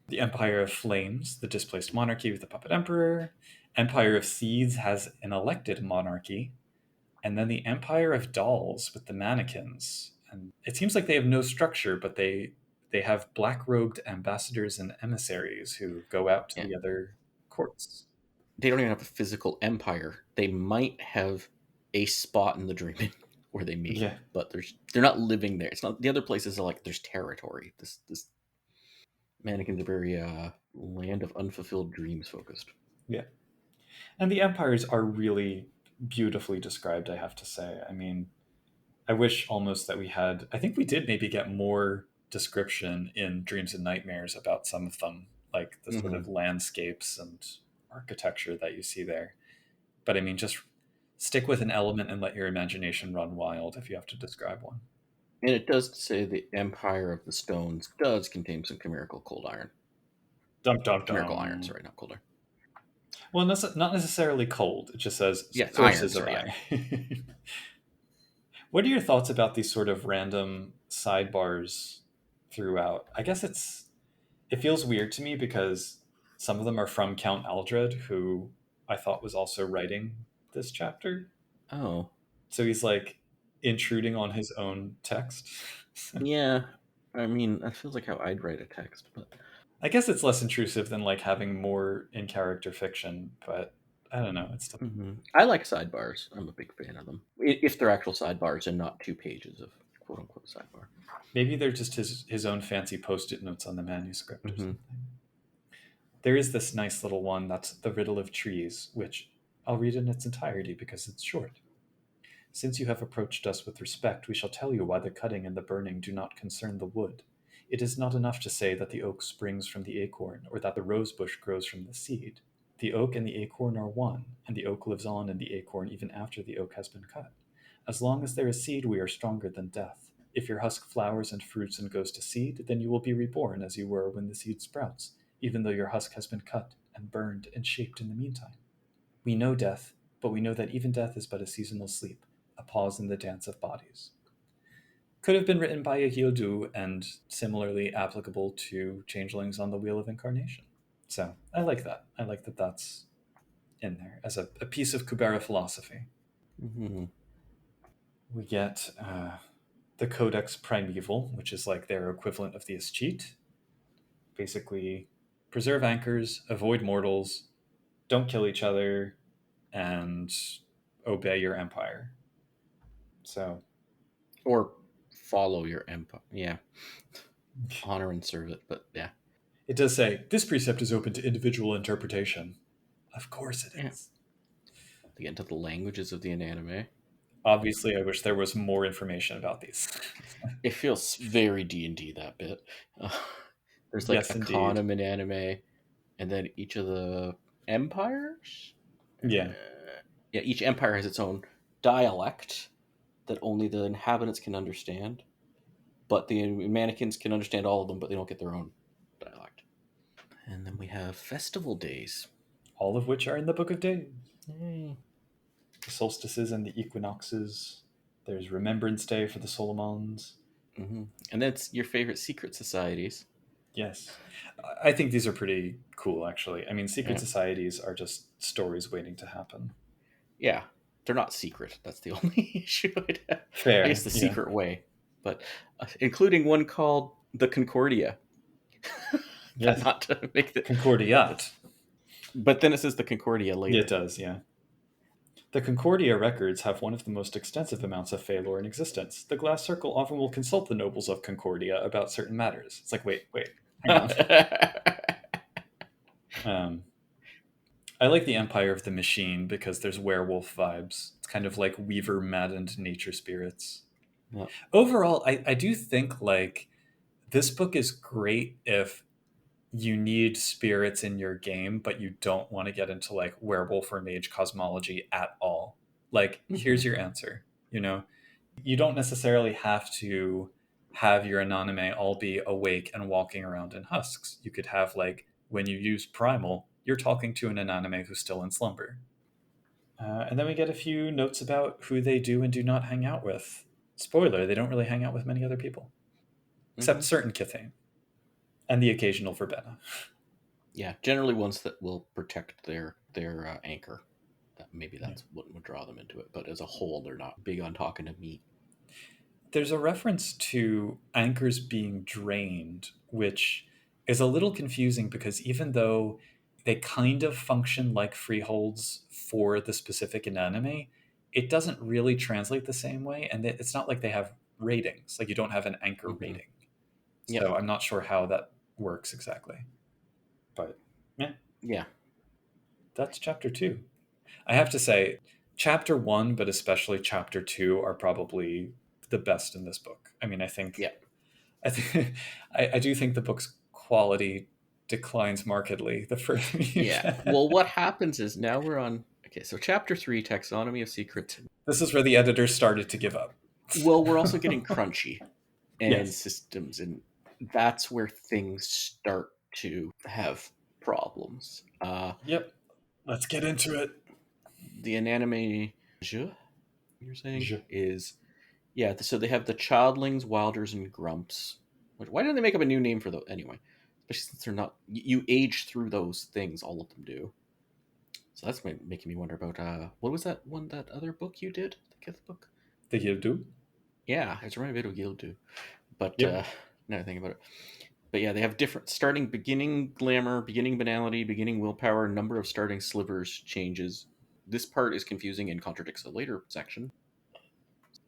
The Empire of Flames, the displaced monarchy with the puppet emperor. Empire of Seeds has an elected monarchy. And then the Empire of Dolls with the mannequins. And it seems like they have no structure, but they have black-robed ambassadors and emissaries who go out to the other courts. They don't even have a physical empire. They might have a spot in the dreaming where they meet, but they're not living there. It's not the other places are like there's territory. This Mannequins are very land of unfulfilled dreams focused. Yeah. And the empires are really beautifully described, I have to say. I mean, I wish almost that we had, I think we did maybe get more description in Dreams and Nightmares about some of them, like the sort of landscapes and architecture that you see there. But I mean, just stick with an element and let your imagination run wild if you have to describe one. And it does say the Empire of the Stones does contain some chimerical cold iron. Dum dum Chimerical iron, dum. sorry, not cold iron. Well, not necessarily cold. It just says Yeah, iron, sources of sorry, iron. What are your thoughts about these sort of random sidebars throughout? I guess it feels weird to me because some of them are from Count Aldred, who I thought was also writing this chapter. Oh. So he's like intruding on his own text. Yeah. I mean, that feels like how I'd write a text, but I guess it's less intrusive than like having more in character fiction, but I don't know. It's I like sidebars. I'm a big fan of them. If they're actual sidebars and not 2 pages of quote unquote sidebar. maybe they're just his own fancy post-it notes on the manuscript or Mm-hmm. something. There is this nice little one that's The Riddle of Trees, which I'll read in its entirety because it's short. Since you have approached us with respect, we shall tell you why the cutting and the burning do not concern the wood. It is not enough to say that the oak springs from the acorn, or that the rosebush grows from the seed. The oak and the acorn are one, and the oak lives on in the acorn even after the oak has been cut. As long as there is seed, we are stronger than death. If your husk flowers and fruits and goes to seed, then you will be reborn as you were when the seed sprouts, even though your husk has been cut and burned and shaped in the meantime. We know death, but we know that even death is but a seasonal sleep, a pause in the dance of bodies. Could have been written by a Hyodu and similarly applicable to changelings on the Wheel of Incarnation. So I like that. I like that that's in there as a piece of Kubera philosophy. Mm-hmm. We get the Codex Primeval, which is like their equivalent of the Escheat. Basically, preserve anchors, avoid mortals, don't kill each other, and obey your empire. So, Or follow your empire. Yeah. Honor and serve it, but yeah. it does say this precept is open to individual interpretation. Of course it is. To get into the languages of the Inanimae. Obviously, I wish there was more information about these. It feels very D&D, that bit. There's like Yes, a indeed. Econom Inanimae, and then each of the empires? Yeah. Yeah, each empire has its own dialect that only the inhabitants can understand. But the mannequins can understand all of them, but they don't get their own dialect. And then we have festival days. All of which are in the Book of Days. Yay. The solstices and the equinoxes. There's Remembrance Day for the Solomons. Mm-hmm. And that's your favorite secret societies. Yes. I think these are pretty cool, actually. I mean, secret Yeah. societies are just stories waiting to happen. Yeah, they're not secret. That's the only issue I'd have. Fair. I guess the yeah. secret way. But including one called the Concordia. Yes. Not to make the Concordiat. But then it says the Concordia later. It does, yeah. The Concordia records have one of the most extensive amounts of Fey lore in existence. The Glass Circle often will consult the nobles of Concordia about certain matters. It's like, wait, hang on. I like the Empire of the Machine because there's werewolf vibes. It's kind of like Weaver maddened nature spirits. Yep. Overall, I do think like this book is great if you need spirits in your game, but you don't want to get into like werewolf or mage cosmology at all. Like, here's your answer. You know, you don't necessarily have to have your Inanimae all be awake and walking around in husks. You could have like when you use primal, you're talking to an Inanimae who's still in slumber. And then we get a few notes about who they do and do not hang out with. Spoiler, they don't really hang out with many other people, except certain kiths and the occasional verbena. Yeah, generally ones that will protect their anchor. Maybe that's what would draw them into it. But as a whole, they're not big on talking to meat. There's a reference to anchors being drained, which is a little confusing because even though they kind of function like freeholds for the specific Inanimae, it doesn't really translate the same way. And it's not like they have ratings. Like you don't have an anchor rating. So I'm not sure how that works exactly. But yeah, Yeah. that's chapter 2. I have to say, chapter 1, but especially chapter 2, are probably the best in this book. I mean, Yeah. I think, I do think the book's quality declines markedly the further you Yeah. get. Well, what happens is now we're on. Okay, so chapter 3, Taxonomy of Secrets. This is where the editors started to give up. Well, we're also getting crunchy and Yes. systems, and that's where things start to have problems. Yep. Let's get into it. The Inanimae, you're saying, Je. is yeah. So they have the Childlings, Wilders, and Grumps. Why didn't they make up a new name for those anyway? Especially since they're not. You age through those things. All of them do. So that's making me wonder about what was that other book you did, the Kith book? The Yildu? Yeah, it's right a bit of Gildu. But Yep. now I think about it. But yeah, they have different starting beginning glamour, beginning banality, beginning willpower, number of starting slivers changes. This part is confusing and contradicts the later section.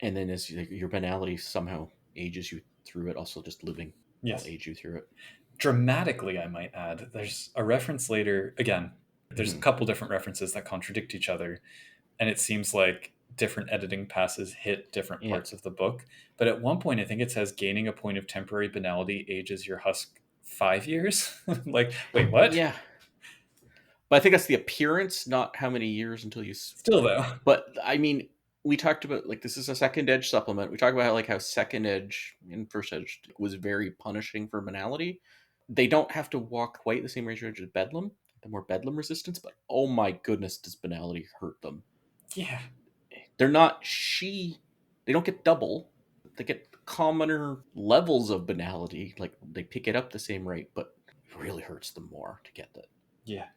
And then as your banality somehow ages you through it, also just living will Yes. age you through it. Dramatically, I might add. There's a reference later. Again, there's a couple different references that contradict each other. And it seems like different editing passes hit different Yeah. parts of the book. But at one point, I think it says gaining a point of temporary banality ages your husk 5 years. Like, wait, what? Yeah. But I think that's the appearance, not how many years until you. Still, though. But I mean, we talked about like this is a second edge supplement. We talked about how second edge and first edge was very punishing for banality. They don't have to walk quite the same ratio as Bedlam, the more Bedlam resistance, but oh my goodness, does banality hurt them? Yeah. They're not they don't get double. They get commoner levels of banality. Like they pick it up the same rate, but it really hurts them more to get that. Yeah.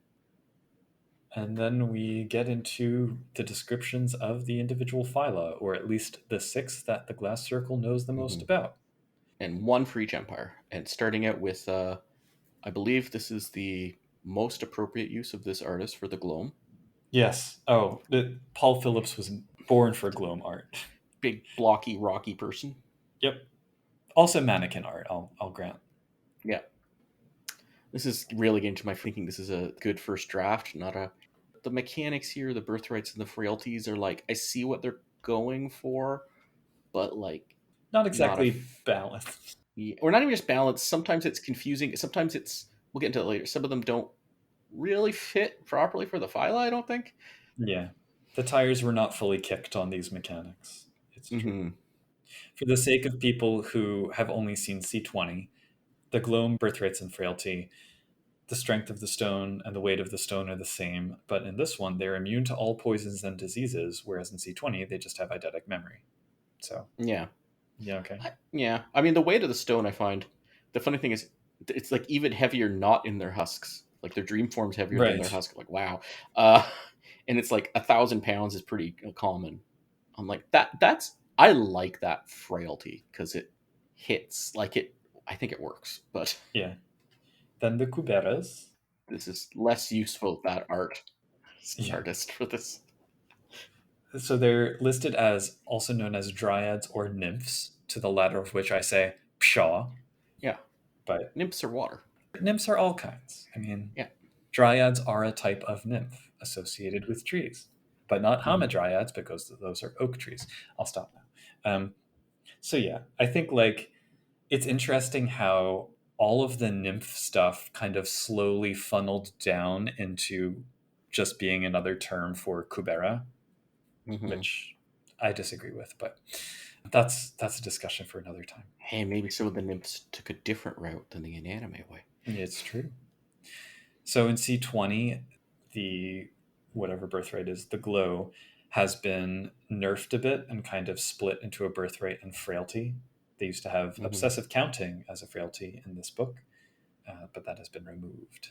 And then we get into the descriptions of the individual phyla, or at least the 6 that the glass circle knows the most about. And one for each empire. And starting out with, I believe this is the most appropriate use of this artist for the gloam. Yes. Oh, Paul Phillips was born for gloam art. Big, blocky, rocky person. Yep. Also mannequin art, I'll grant. Yeah. This is really getting to my thinking. This is a good first draft, not a. The mechanics here, the birthrights and the frailties are like, I see what they're going for, but like. Not exactly balanced. Yeah, or not even just balanced. Sometimes it's confusing. Sometimes it's. We'll get into it later. Some of them don't really fit properly for the phyla, I don't think. Yeah. The tires were not fully kicked on these mechanics. It's true. Mm-hmm. For the sake of people who have only seen C20, the gloam, birthrights, and frailty, the strength of the stone and the weight of the stone are the same, but in this one, they're immune to all poisons and diseases, whereas in C20, they just have eidetic memory. So, Yeah. yeah, okay. Yeah. I mean, the weight of the stone, I find, the funny thing is, it's like even heavier not in their husks. Like their dream form's heavier than their husk. Like, wow. And it's like 1,000 pounds is pretty common. I'm like, I like that frailty because it hits. Like it, I think it works, but Yeah. Then the cuberas. this is less useful, that Yeah. artist for this. So they're listed as also known as dryads or nymphs, to the latter of which I say pshaw. Yeah. But Nymphs are water. nymphs are all kinds. I mean, Yeah. dryads are a type of nymph associated with trees, but not hamadryads because those are oak trees. I'll stop now. So yeah, I think like it's interesting how all of the nymph stuff kind of slowly funneled down into just being another term for kubera, which I disagree with, but that's a discussion for another time. Hey, maybe some of the nymphs took a different route than the Inanimae way. It's true. So in C20, the whatever birthright is, the glow, has been nerfed a bit and kind of split into a birthright and frailty. They used to have obsessive counting as a frailty in this book, but that has been removed.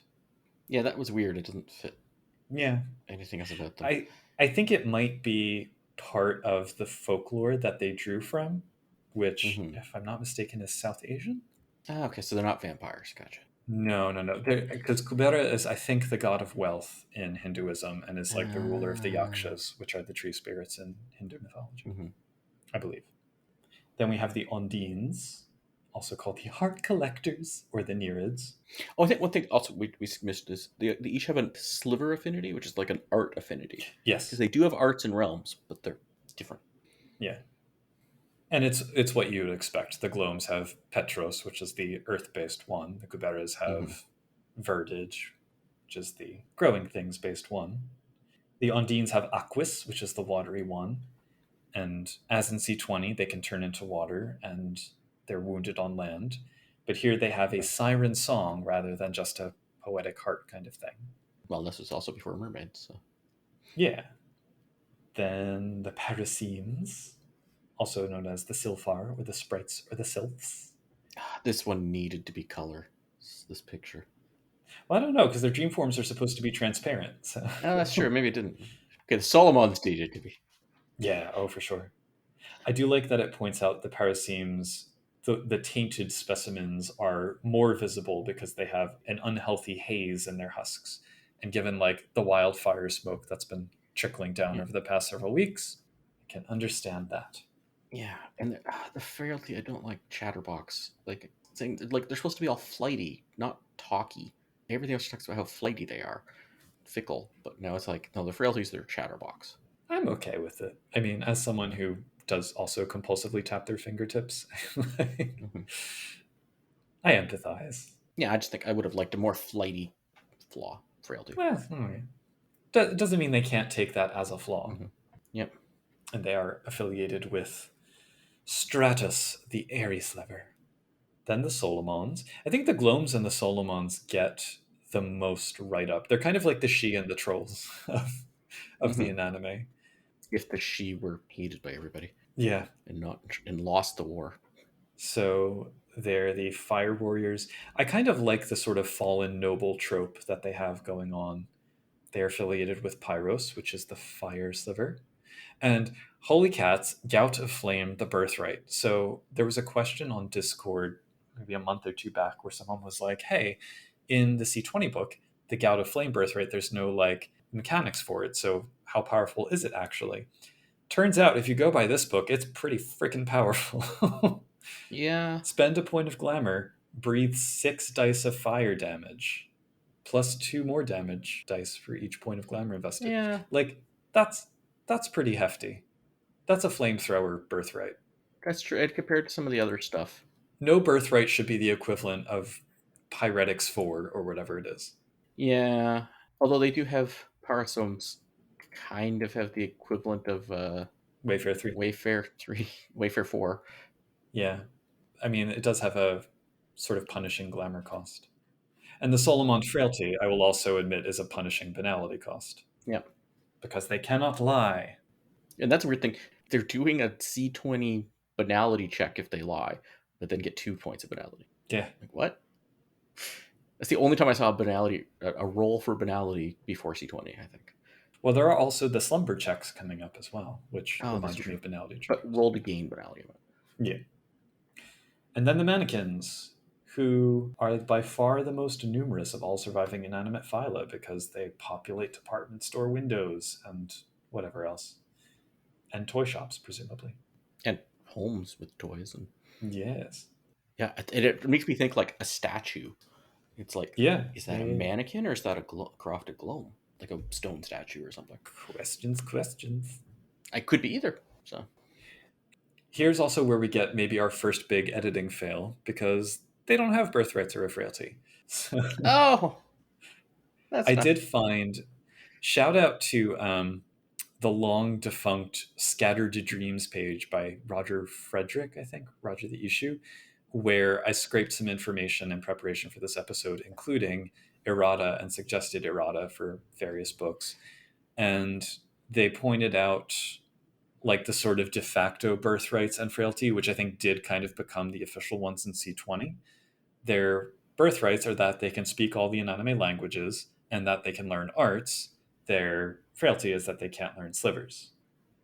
Yeah, that was weird. It doesn't fit. Yeah, anything else about them. I think it might be part of the folklore that they drew from, which, if I'm not mistaken, is South Asian. Ah, okay, so they're not vampires. Gotcha. No. Because Kubera is, I think, the god of wealth in Hinduism and is like the ruler of the yakshas, which are the tree spirits in Hindu mythology, I believe. Then we have the Ondines. also called the heart collectors or the Nereids. Oh, I think one thing also we missed is they each have a sliver affinity, which is like an art affinity. Yes. Because they do have arts and realms, but they're different. Yeah. And it's what you would expect. The Gloams have Petros, which is the earth-based one. The Kuberas have Verdage, which is the growing things-based one. The Ondines have Aquis, which is the watery one. And as in C20, they can turn into water and they're wounded on land. But here they have a siren song rather than just a poetic heart kind of thing. Well, this was also before mermaids, so. Yeah. Then the Paracemes, also known as the Sylphar or the Sprites or the Sylphs. This one needed to be color. This picture. Well, I don't know, because their dream forms are supposed to be transparent. So. Oh, that's true. Maybe it didn't. Okay, the Solomons needed to be. Yeah, oh, for sure. I do like that it points out the Paracemes, the tainted specimens are more visible because they have an unhealthy haze in their husks. And given like the wildfire smoke that's been trickling down over the past several weeks, I can understand that. Yeah, and the frailty, I don't like chatterbox. Like saying like they're supposed to be all flighty, not talky. Everything else talks about how flighty they are, fickle. But now it's like no, the frailties they're chatterbox. I'm okay with it. I mean, as someone who does also compulsively tap their fingertips, I empathize. Yeah, I just think I would have liked a more flighty flaw frailty. Well, doesn't mean they can't take that as a flaw. Yep. And they are affiliated with Stratus, the Aries lever. Then the Solomons. I think the Gloams and the Solomons get the most write-up. They're kind of like the she and the trolls of the Inanimae. If the she were hated by everybody. Yeah. And lost the war. So they're the fire warriors. I kind of like the sort of fallen noble trope that they have going on. They're affiliated with Pyros, which is the fire sliver. And holy cats, Gout of Flame, the birthright. So there was a question on Discord maybe a month or two back where someone was like, hey, in the C20 book, the Gout of Flame birthright, there's no like mechanics for it. So how powerful is it actually? Turns out if you go by this book, it's pretty freaking powerful. Yeah. Spend a point of glamour, breathe 6 dice of fire damage, plus 2 more damage dice for each point of glamour invested. Yeah. Like, that's pretty hefty. That's a flamethrower birthright. That's true. And compared to some of the other stuff. No birthright should be the equivalent of Pyretics 4 or whatever it is. Yeah. Although they do have Parasomes kind of have the equivalent of Wayfair 3. Wayfair 3, Wayfair 4. Yeah. I mean, it does have a sort of punishing glamour cost. And the Solomon Frailty, I will also admit, is a punishing banality cost. Yep. Because they cannot lie. And that's a weird thing. They're doing a C20 banality check if they lie, but then get 2 points of banality. Yeah. Like, what? That's the only time I saw a roll for banality before C20, I think. Well, there are also the slumber checks coming up as well, which reminds me of banality checks. But roll to gain banality. Yeah. And then the mannequins, who are by far the most numerous of all surviving inanimate phyla because they populate department store windows and whatever else. And toy shops, presumably. And homes with toys. And yes. Yeah, it makes me think like a statue. It's like, is that a mannequin or is that a crafted gloam? Like a stone statue or something? Questions. I could be either, so... Here's also where we get maybe our first big editing fail, because they don't have birthrights or a frailty. Oh! I did find... Shout out to the long-defunct Scattered Dreams page by Roger Frederick, I think, Roger the Issue, where I scraped some information in preparation for this episode, including errata and suggested errata for various books. And they pointed out like the sort of de facto birthrights and frailty, which I think did kind of become the official ones in C20. Their birthrights are that they can speak all the Inanimae languages and that they can learn arts. Their frailty is that they can't learn slivers.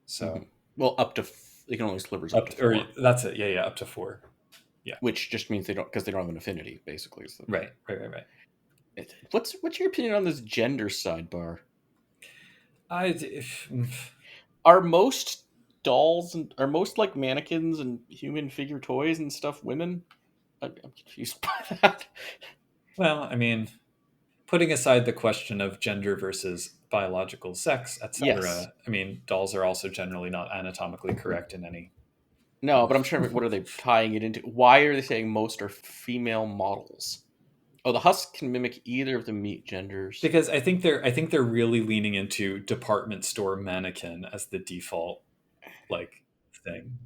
So, well, they can only slivers up to 4. Or that's it. Yeah, up to 4. Yeah, which just means they don't have an affinity, basically. So. Right. What's your opinion on this gender sidebar? Are most dolls and are most like mannequins and human figure toys and stuff women? I'm confused by that. Well, I mean, putting aside the question of gender versus biological sex, Yes. etc., I mean, dolls are also generally not anatomically correct in any No, but I'm trying to. What are they tying it into? Why are they saying most are female models? Oh, the husk can mimic either of the meat genders. because I think they're really leaning into department store mannequin as the default like thing.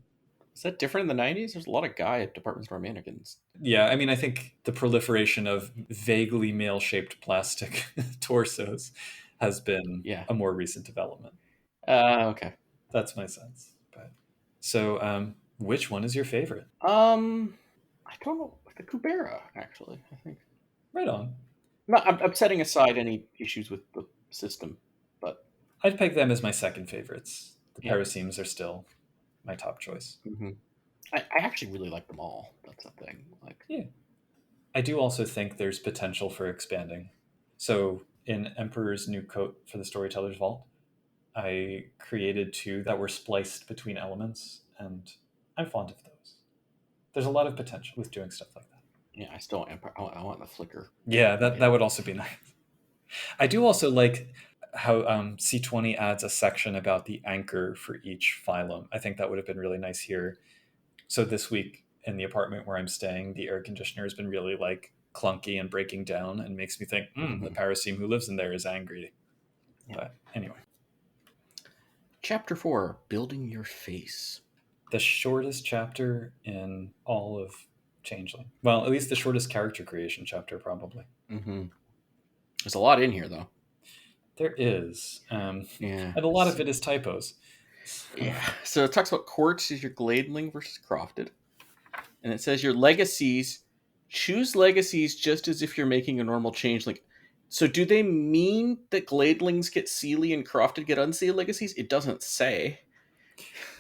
Is that different in the 90s? There's a lot of guy at department store mannequins. Yeah, I mean, I think the proliferation of vaguely male-shaped plastic torsos has been Yeah. a more recent development. Okay. That's my sense. But so, which one is your favorite? I don't know. The Kubera, actually. I think. Right on. No, I'm setting aside any issues with the system, but I'd peg them as my second favorites. The yeah. parasemes are still my top choice. hmm I actually really like them all. That's the thing. Like, Yeah. I do also think there's potential for expanding. So in Emperor's New Coat for the Storyteller's Vault, I created two that were spliced between elements, and I'm fond of those. There's a lot of potential with doing stuff like that. yeah, I still want Empire. I want the flicker. Yeah, that would also be nice. I do also like how C20 adds a section about the anchor for each phylum. I think that would have been really nice here. So this week in the apartment where I'm staying, the air conditioner has been really like clunky and breaking down and makes me think, the paraseme who lives in there is angry. Yeah. But anyway. Chapter 4, Building Your Face. The shortest chapter in all of Changeling. Well, at least the shortest character creation chapter, probably. There's a lot in here, though. There is. Yeah. And a lot of it is typos. Yeah. So it talks about quartz is your gladeling versus crofted. And it says your legacies, choose legacies just as if you're making a normal changeling. So do they mean that gladelings get seelie and crofted get unsealed legacies? It doesn't say.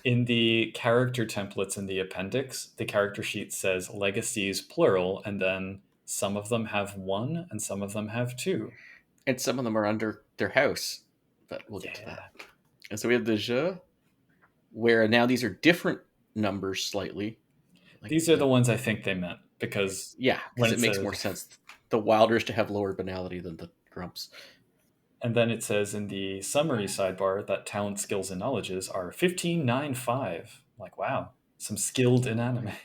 In the character templates in the appendix, the character sheet says legacies plural, and then some of them have one and some of them have two. And some of them are under their house. But we'll get to that. And so we have the je, where now these are different numbers slightly. Like these are the ones I think they meant, because because it makes more sense. The Wilders to have lower banality than the Grumps. And then it says in the summary sidebar that talent, skills, and knowledges are 1595. Like, wow, some skilled Inanimae.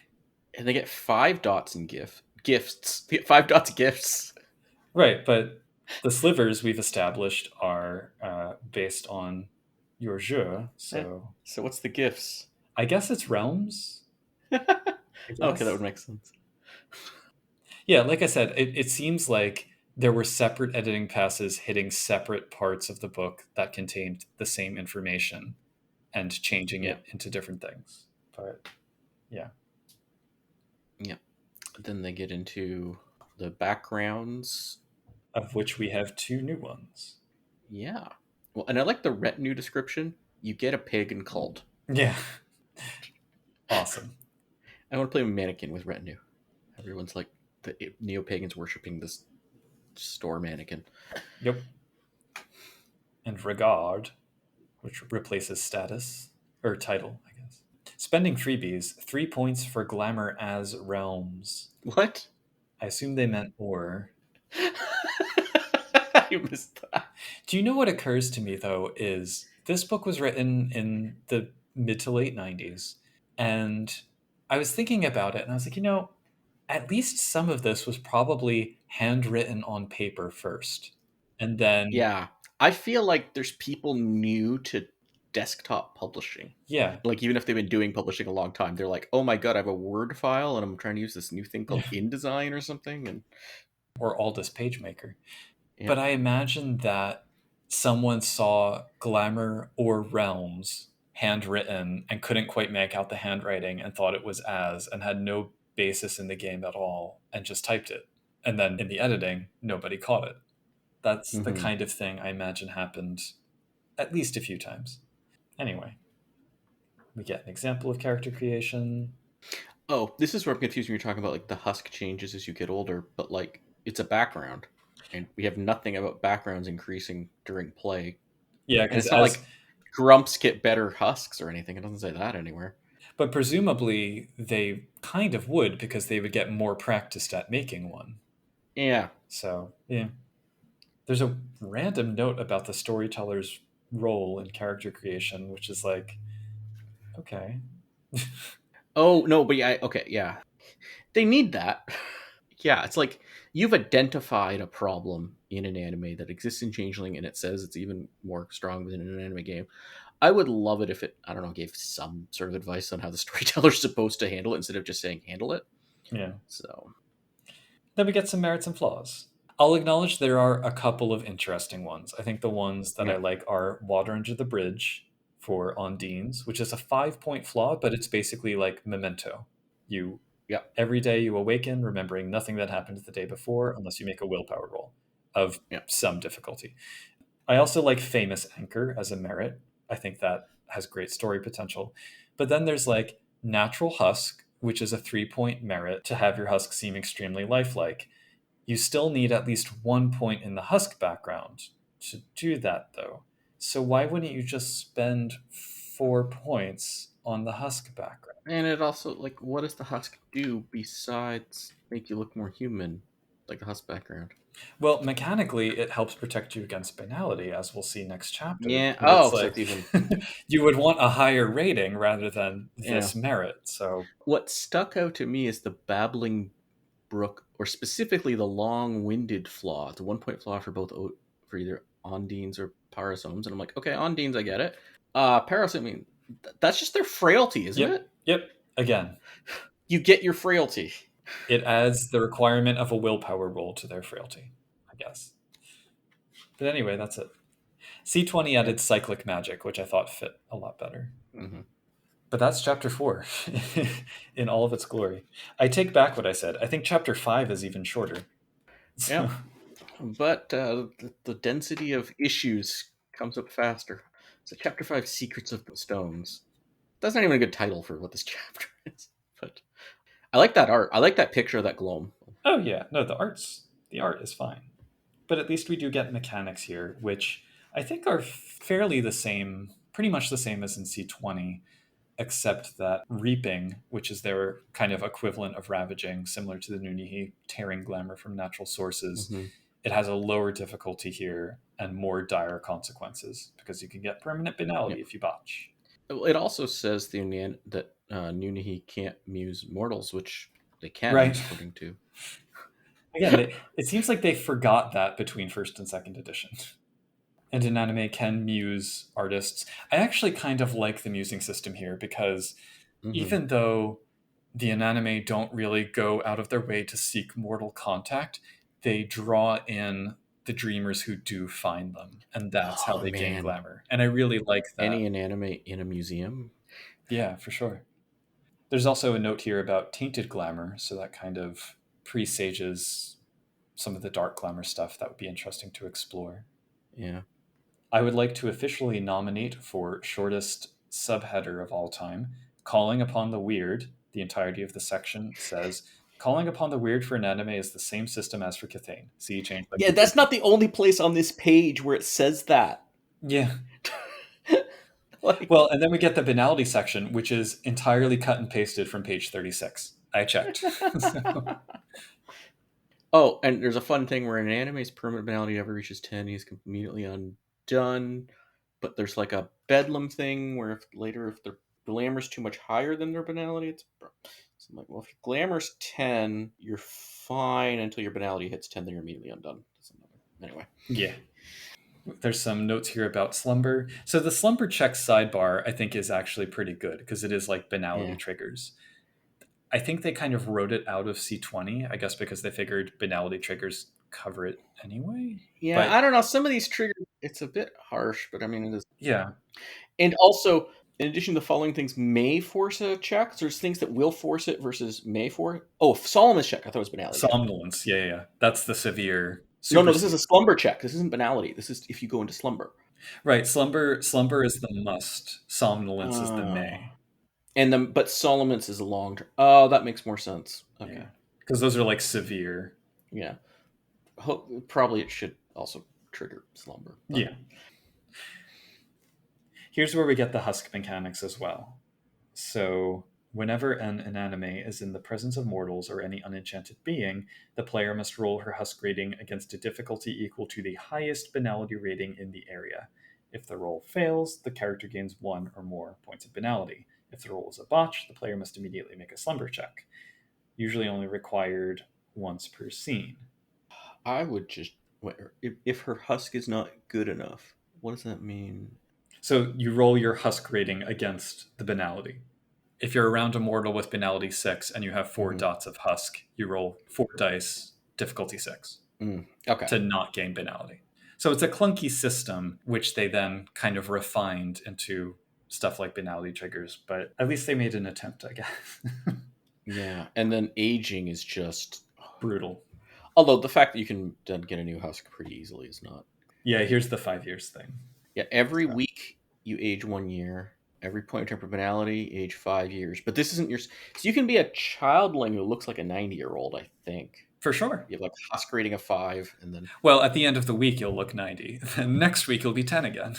And they get 5 dots in gifts. 5 dots gifts. Right, but the slivers we've established are based on your jeu. So what's the gifts? I guess it's realms. Okay, that would make sense. Yeah, like I said, it seems like there were separate editing passes hitting separate parts of the book that contained the same information and changing it into different things. But yeah. Yeah. Then they get into the backgrounds, of which we have 2 new ones. Yeah. Well, and I like the retinue description. You get a pagan cult. Yeah. Awesome. I want to play a mannequin with retinue. Everyone's like the neo-pagans worshipping this store mannequin. Yep. And regard, which replaces status or title, I guess. Spending freebies, 3 points for glamour as realms. What? I assume they meant or. You missed that. Do you know what occurs to me, though, is this book was written in the mid to late 90s. And I was thinking about it, and I was like, at least some of this was probably handwritten on paper first. And then... Yeah. I feel like there's people new to desktop publishing. Yeah. Like, even if they've been doing publishing a long time, they're like, oh my god, I have a Word file, and I'm trying to use this new thing called InDesign or something. Or Aldous PageMaker. Yeah. But I imagine that someone saw Glamour or Realms handwritten and couldn't quite make out the handwriting and thought it was and had no basis in the game at all and just typed it. And then in the editing, nobody caught it. That's the kind of thing I imagine happened at least a few times. Anyway, we get an example of character creation. Oh, this is where I'm confused when you're talking about like the husk changes as you get older, but like it's a background. And we have nothing about backgrounds increasing during play. Yeah, because it's not like Grumps get better husks or anything. It doesn't say that anywhere. But presumably they kind of would because they would get more practiced at making one. Yeah. So, yeah. There's a random note about the storyteller's role in character creation, which is like, okay. Oh no, but yeah, okay, yeah. They need that. Yeah, it's like you've identified a problem in an anime that exists in Changeling, and it says it's even more strong than in an anime game. I would love it if it, I don't know, gave some sort of advice on how the storyteller's supposed to handle it instead of just saying handle it. Yeah. So, Then we get some merits and flaws. I'll acknowledge there are a couple of interesting ones. I think the ones that I yeah, like are Water Under the Bridge for Ondines, which is a 5 point flaw, but it's basically like Memento. You yeah, Every day you awaken remembering nothing that happened the day before unless you make a willpower roll of yeah. some difficulty. I also like Famous Anchor as a merit. I think that has great story potential. But then there's like Natural Husk, which is a 3 point merit to have your husk seem extremely lifelike. You still need at least 1 point in the husk background to do that, though. So why wouldn't you just spend 4 points on the husk background? And it also, like, what does the husk do besides make you look more human, like the husk background? Well, mechanically, it helps protect you against banality, as we'll see next chapter. Yeah. But Oh, it's so like it's even. you would want a higher rating rather than Yeah. this merit. So What stuck out to me is the babbling brook, or specifically the long-winded flaw. It's a 1 point flaw for both for either ondines or parasomes, and I'm like, okay, ondines, I get it. Parasome, I mean, that's just their frailty, isn't yep, it? yep. Again, You get your frailty. it adds the requirement of a willpower roll to their frailty, I guess. But anyway, that's it. C20 Yeah. added cyclic magic, which I thought fit a lot better. Mm-hmm. But that's chapter 4 in all of its glory. I take back what I said. I think chapter 5 is even shorter. Yeah. So, But the density of issues comes up faster. So, Chapter 5, Secrets of the Stones. That's not even a good title for what this chapter is. But I like that art. I like that picture of that gloam. oh yeah, no, the art is fine. But at least we do get mechanics here, which I think are fairly the same, pretty much the same as in C20, except that reaping, which is their kind of equivalent of ravaging, similar to the Nunihi, tearing glamour from natural sources, Mm-hmm. it has a lower difficulty here and more dire consequences because you can get permanent Yeah. banality if you botch. It also says that Nunahi can't muse mortals, which they can, Right. according to. Again, it seems like they forgot that between first and second edition. And Inanimae can muse artists. I actually kind of like the musing system here because Mm-hmm. even though the Inanimae don't really go out of their way to seek mortal contact, they draw in the dreamers who do find them, and that's how Oh, they gain man. glamour. And I really like that. Any Inanimate in a museum? Yeah, for sure. There's also a note here about tainted glamour, so that kind of presages some of the dark glamour stuff that would be interesting to explore. Yeah. I would like to officially nominate for shortest subheader of all time, Calling Upon the Weird. The entirety of the section says, Calling Upon the Weird for an anime is the same system as for Kithane. See Changeling. Yeah, that's not the only place on this page where it says that. Yeah. Like, Well, and then we get the banality section, which is entirely cut and pasted from page 36. I checked. So, oh, and there's a fun thing where an anime's permanent banality never reaches 10, he's immediately undone. But there's like a bedlam thing where if their glamour's too much higher than their banality, it's. So I'm like, well, if your glamour's 10, you're fine until your banality hits 10, then you're immediately undone. Anyway. yeah. There's some notes here about slumber. So the slumber check sidebar, I think, is actually pretty good because it is like banality Yeah. triggers. I think they kind of wrote it out of C20, I guess because they figured banality triggers cover it anyway. Yeah, But I don't know. Some of these triggers, it's a bit harsh, but I mean, it is. yeah, And also, in addition, the following things may force a check. There's things that will force it versus may force. Oh, Solomon's check. I thought it was banality. somnolence. Yeah, yeah, yeah. That's the severe. No, this is a slumber check. This isn't banality. This is if you go into slumber. Right. Slumber is the must. Somnolence is the Oh. may. But Solomon's is a long term. Oh, that makes more sense. Okay. Yeah. Because those are like severe. Yeah. Probably it should also trigger slumber. But. Yeah. Here's where we get the husk mechanics as well. So, whenever an inanimate is in the presence of mortals or any unenchanted being, the player must roll her husk rating against a difficulty equal to the highest banality rating in the area. If the roll fails, the character gains 1 or more points of banality. If the roll is a botch, the player must immediately make a slumber check, usually only required once per scene. I would just if her husk is not good enough. What does that mean? So you roll your husk rating against the banality. If you're around a mortal with banality 6 and you have 4 Mhm. dots of husk, you roll 4 dice, difficulty 6, Okay. to not gain banality. So it's a clunky system, which they then kind of refined into stuff like banality triggers, but at least they made an attempt, I guess. Yeah, and then aging is just Brutal. although the fact that you can then get a new husk pretty easily is not. Yeah, here's the 5 years thing. Yeah, every So. week you age 1 year. Every point of temperamentality, age 5 years. But this isn't your. So you can be a childling who looks like a 90-year-old, I think. For sure. You have like husk rating of 5, and then Well, at the end of the week, you'll look 90. Then next week, you'll be 10 again.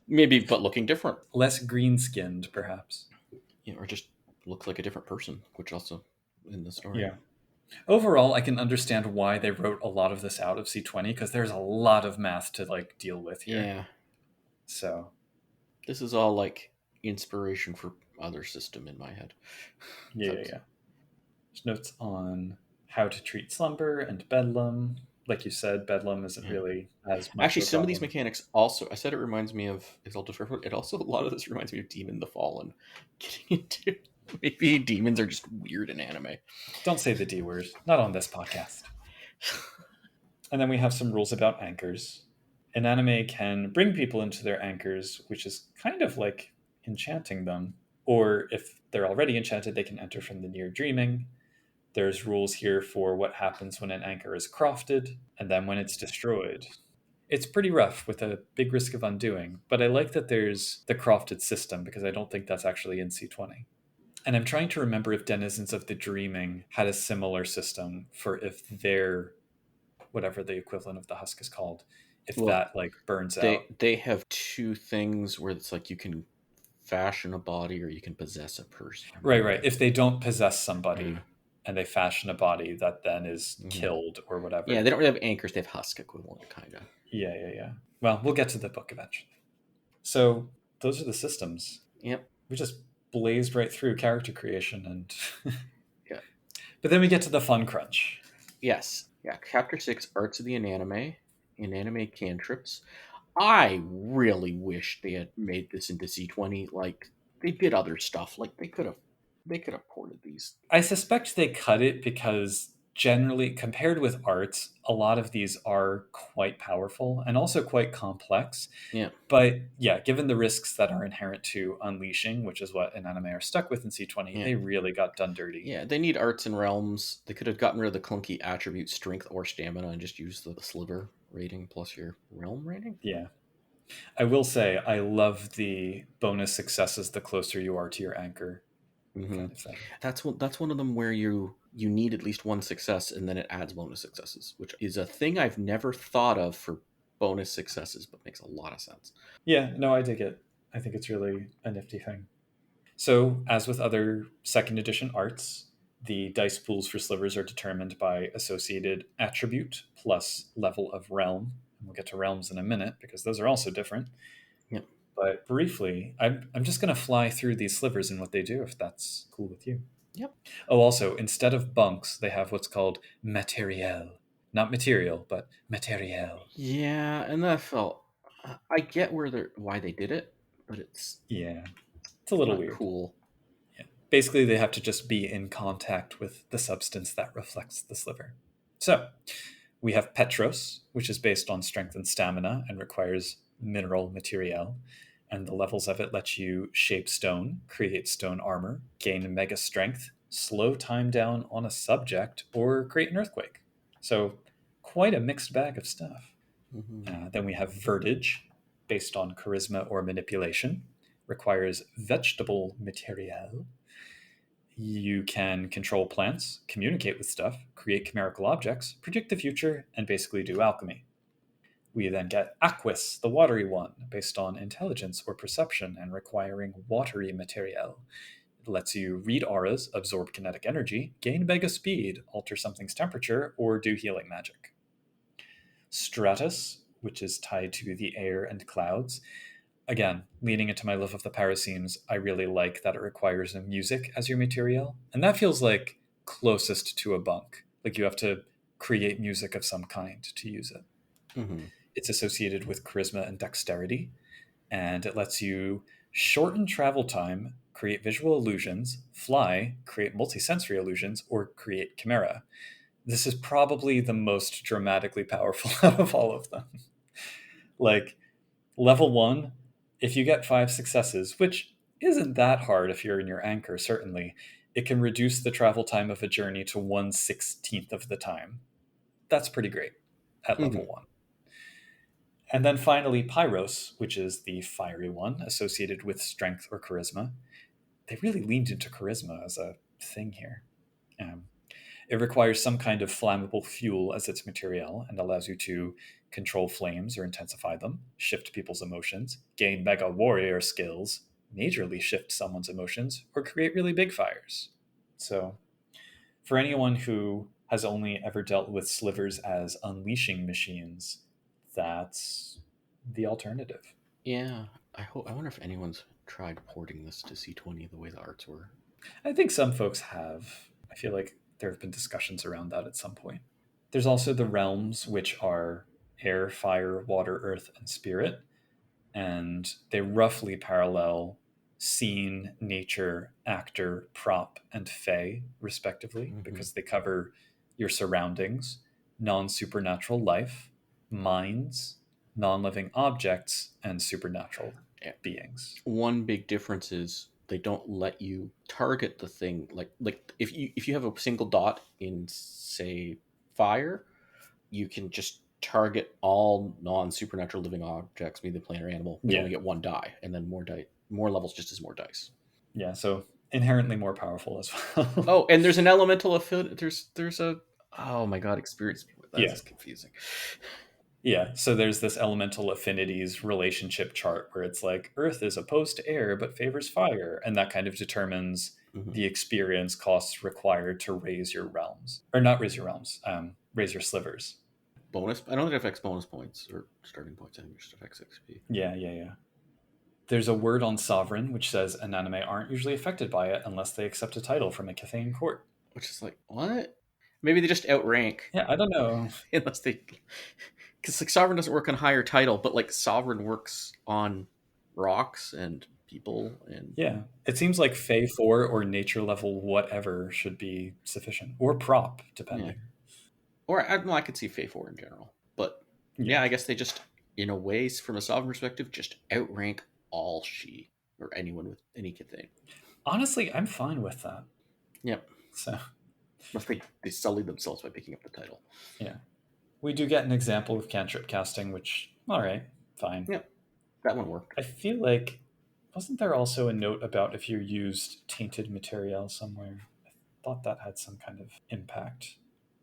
maybe, but looking different. Less green skinned, perhaps. Or just looks like a different person, which also in the story. Yeah. Overall, I can understand why they wrote a lot of this out of C20 because there's a lot of math to like deal with here. Yeah. So This is all like inspiration for other system in my head. yeah. There's notes on how to treat slumber and bedlam. Like you said, bedlam isn't really as much Actually, of a some of these problem. mechanics also. I said it reminds me of Exalted Fairfoot. It also a lot of this reminds me of Demon the Fallen. Getting into maybe demons are just weird in anime. Don't say the D word. Not on this podcast. And then we have some rules about anchors. An anime can bring people into their anchors, which is kind of like enchanting them. Or if they're already enchanted, they can enter from the near dreaming. There's rules here for what happens when an anchor is crafted and then when it's destroyed. It's pretty rough with a big risk of undoing, but I like that there's the crafted system because I don't think that's actually in C20. And I'm trying to remember if Denizens of the Dreaming had a similar system for if their whatever the equivalent of the husk is called, if Well, that like burns out. they have two things where it's like you can fashion a body or you can possess a person. Right. If they don't possess somebody Yeah. and they fashion a body that then is Mhm. killed or whatever. Yeah, they don't really have anchors. They have husk equivalent, kind of. Yeah. Well, we'll get to the book eventually. So those are the systems. Yep. We just blazed right through character creation and Yeah. But then we get to the fun crunch. Yes. Yeah. Chapter 6, Arts of the Inanimate cantrips. I really wish they had made this into C20. Like they did other stuff. Like they could have ported these. I suspect they cut it because generally, compared with arts, a lot of these are quite powerful and also quite complex. Yeah. But yeah, given the risks that are inherent to unleashing, which is what Inanimae are stuck with in C20, Yeah. they really got done dirty. Yeah, they need arts and realms. They could have gotten rid of the clunky attribute strength or stamina and just used the sliver rating plus your realm rating. Yeah. I will say, I love the bonus successes the closer you are to your anchor kind of thing. That's one of them where you need at least one success and then it adds bonus successes, which is a thing I've never thought of for bonus successes, but makes a lot of sense. Yeah, no, I dig it. I think it's really a nifty thing. So, as with other second edition arts, the dice pools for slivers are determined by associated attribute plus level of realm. And we'll get to realms in a minute because those are also different. Yep. But briefly, I'm just going to fly through these slivers and what they do, if that's cool with you. Yep. Oh, also, instead of bunks, they have what's called materiel. Not material, but materiel. Yeah, and that felt. I get why they did it, but it's Yeah, it's a little not weird. cool. Yeah. Basically, they have to just be in contact with the substance that reflects the sliver. So, we have Petros, which is based on strength and stamina and requires mineral materiel. And the levels of it let you shape stone, create stone armor, gain mega strength, slow time down on a subject, or create an earthquake. So, quite a mixed bag of stuff. Then we have Vertige, based on charisma or manipulation, requires vegetable materiel. You can control plants, communicate with stuff, create chimerical objects, predict the future, and basically do alchemy. We then get Aquis, the watery one, based on intelligence or perception and requiring watery material. It lets you read auras, absorb kinetic energy, gain mega speed, alter something's temperature, or do healing magic. Stratus, which is tied to the air and clouds. Again, leaning into my love of the parasemes, I really like that it requires a music as your material. And that feels like closest to a bunk. Like you have to create music of some kind to use it. Mm-hmm. It's associated with charisma and dexterity, and it lets you shorten travel time, create visual illusions, fly, create multisensory illusions, or create chimera. This is probably the most dramatically powerful out of all of them. Like, level 1, if you get 5 successes, which isn't that hard if you're in your anchor, certainly, it can reduce the travel time of a journey to 1/16 of the time. That's pretty great at level Mm-hmm. 1. And then finally, Pyros, which is the fiery one associated with strength or charisma. They really leaned into charisma as a thing here. Um, it requires some kind of flammable fuel as its material and allows you to control flames or intensify them, shift people's emotions, gain mega warrior skills, majorly shift someone's emotions, or create really big fires. So, for anyone who has only ever dealt with slivers as unleashing machines, that's the alternative. Yeah, I wonder if anyone's tried porting this to C20 the way the arts were. I think some folks have. I feel like there have been discussions around that at some point. There's also the realms, which are air, fire, water, earth, and spirit, and they roughly parallel scene, nature, actor, prop, and fae, respectively, Mm-hmm. because they cover your surroundings, non supernatural life, minds, non living objects, and supernatural Yeah. beings. One big difference is they don't let you target the thing like if you have a single dot in say fire, you can just target all non-supernatural living objects, be they plant or animal, but you Yeah. only get one die, and then more levels just as more dice. Yeah. So inherently more powerful as well. Oh, and there's an elemental affiliate. There's a oh my god, experience me with that. Yeah. This is confusing. Yeah, so there's this elemental affinities relationship chart where it's like Earth is opposed to air but favors fire, and that kind of determines Mm-hmm. the experience costs required to raise your realms, or not raise your realms, raise your slivers. Bonus. I don't think it affects bonus points or starting points. I think it just affects XP. Yeah, yeah, yeah. There's a word on sovereign which says Inanimae aren't usually affected by it unless they accept a title from a Cathane court. Which is like what? Maybe they just outrank Yeah, I don't know. unless they because like sovereign doesn't work on higher title, but like sovereign works on rocks and people and Yeah, it seems like Fey 4 or nature level whatever should be sufficient, or prop, yeah. depending. Or I could see Fey 4 in general, but Yeah. yeah, I guess they just in a way from a sovereign perspective just outrank all she or anyone with any kid thing. Honestly, I'm fine with that. Yep. So, Unless they sully themselves by picking up the title. yeah. We do get an example of cantrip casting, which, all right, fine. Yep. That one worked. I feel like, wasn't there also a note about if you used tainted material somewhere? I thought that had some kind of impact,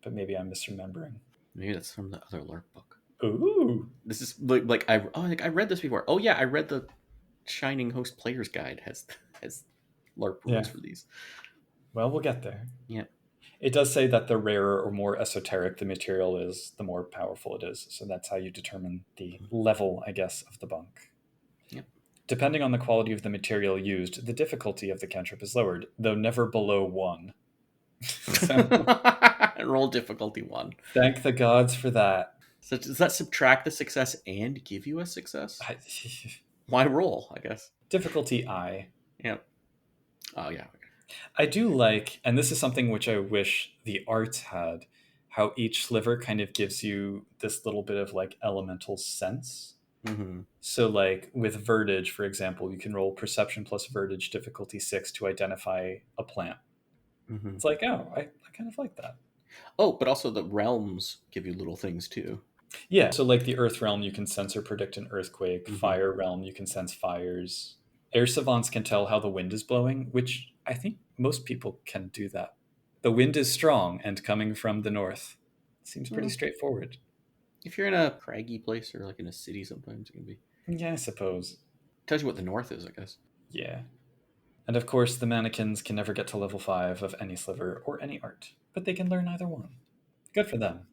but maybe I'm misremembering. Maybe that's from the other LARP book. Ooh. This is like I read this before. Oh yeah, I read the Shining Host Player's Guide has LARP Yeah. rules for these. Well, we'll get there. Yeah. It does say that the rarer or more esoteric the material is, the more powerful it is. So that's how you determine the level, I guess, of the bunk. Yep. Depending on the quality of the material used, the difficulty of the cantrip is lowered, though never below 1. So, Roll difficulty 1. thank the gods for that. So does that subtract the success and give you a success? I, Why roll, I guess. difficulty I. Yeah. Oh yeah. I do like, and this is something which I wish the arts had, how each sliver kind of gives you this little bit of like elemental sense. Mm-hmm. So, like with vertige, for example, you can roll perception plus vertige difficulty 6 to identify a plant. Mm-hmm. It's like, oh, I kind of like that. Oh, but also the realms give you little things too. Yeah. So, like the earth realm, you can sense or predict an earthquake. Mm-hmm. Fire realm, you can sense fires. Air savants can tell how the wind is blowing, which I think most people can do that. The wind is strong and coming from the north. Seems pretty straightforward. If you're in a craggy place or like in a city, sometimes it can be. Yeah, I suppose. Tells you what the north is, I guess. Yeah. And of course, the mannequins can never get to level 5 of any sliver or any art, but they can learn either one. Good for them.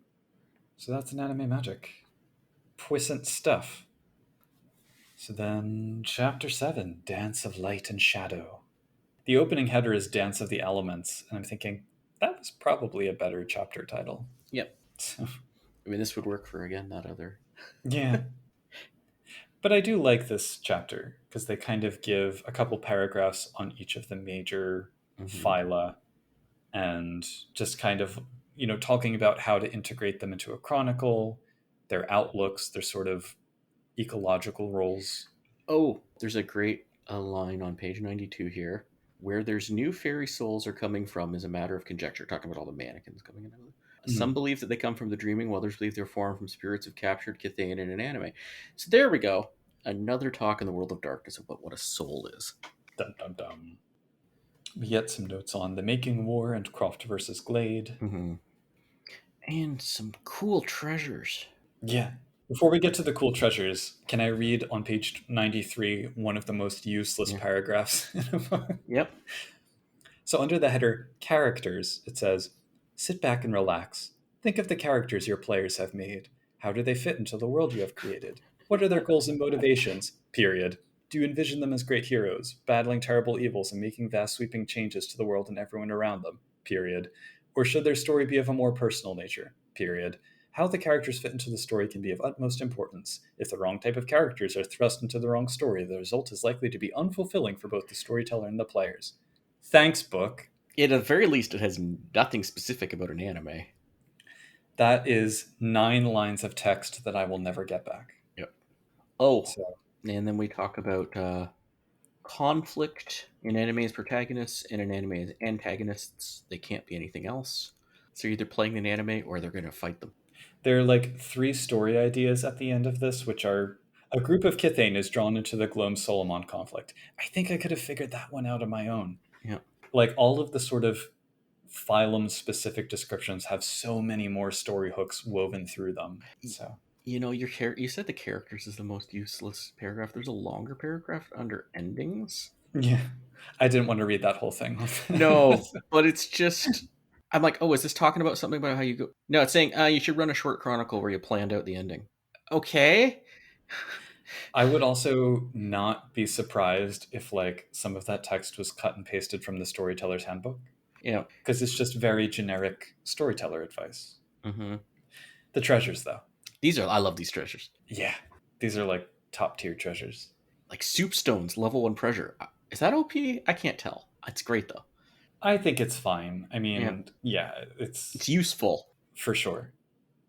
So that's an anime magic. Puissant stuff. So then, Chapter 7, Dance of Light and Shadow. The opening header is Dance of the Elements, and I'm thinking, that was probably a better chapter title. Yep. So, I mean, this would work for, again, that other. yeah. But I do like this chapter, because they kind of give a couple paragraphs on each of the major phyla, and just kind of, talking about how to integrate them into a chronicle, their outlooks, their sort of ecological roles. Oh, there's a great line on page 92 here. Where there's new fairy souls are coming from is a matter of conjecture, talking about all the mannequins coming in. Some believe that they come from the dreaming, while others believe they're formed from spirits of captured Kithain in Inanimae. So there we go. Another talk in the world of darkness about what a soul is. Dum dum dum. We get some notes on the Making War and Croft versus Glade. Mm-hmm. And some cool treasures. Yeah. Before we get to the cool treasures, can I read on page 93 one of the most useless paragraphs in a book? Yep. So under the header Characters, it says, sit back and relax. Think of the characters your players have made. How do they fit into the world you have created? What are their goals and motivations? Period. Do you envision them as great heroes, battling terrible evils and making vast sweeping changes to the world and everyone around them? Period. Or should their story be of a more personal nature? Period. How the characters fit into the story can be of utmost importance. If the wrong type of characters are thrust into the wrong story, the result is likely to be unfulfilling for both the storyteller and the players. Thanks, book. At the very least, it has nothing specific about an anime. That is 9 lines of text that I will never get back. Yep. Oh, So, and then we talk about conflict in anime as protagonists and in anime as antagonists. They can't be anything else. So you're either playing an anime or they're going to fight them. there are like 3 story ideas at the end of this, which are a group of Kithane is drawn into the Glom-Solomon conflict. I think I could have figured that one out on my own. Yeah. Like all of the sort of phylum-specific descriptions have so many more story hooks woven through them. So you said the characters is the most useless paragraph. There's a longer paragraph under endings. Yeah, I didn't want to read that whole thing. No, but it's just... I'm like, oh, is this talking about something about how you go? No, it's saying you should run a short chronicle where you planned out the ending. Okay. I would also not be surprised if like some of that text was cut and pasted from the storyteller's handbook. Yeah. Because it's just very generic storyteller advice. Mm-hmm. The treasures, though. I love these treasures. Yeah. These are like top tier treasures. Like soup stones, level 1 treasure. Is that OP? I can't tell. It's great though. I think it's fine. I mean, yeah it's useful. For sure.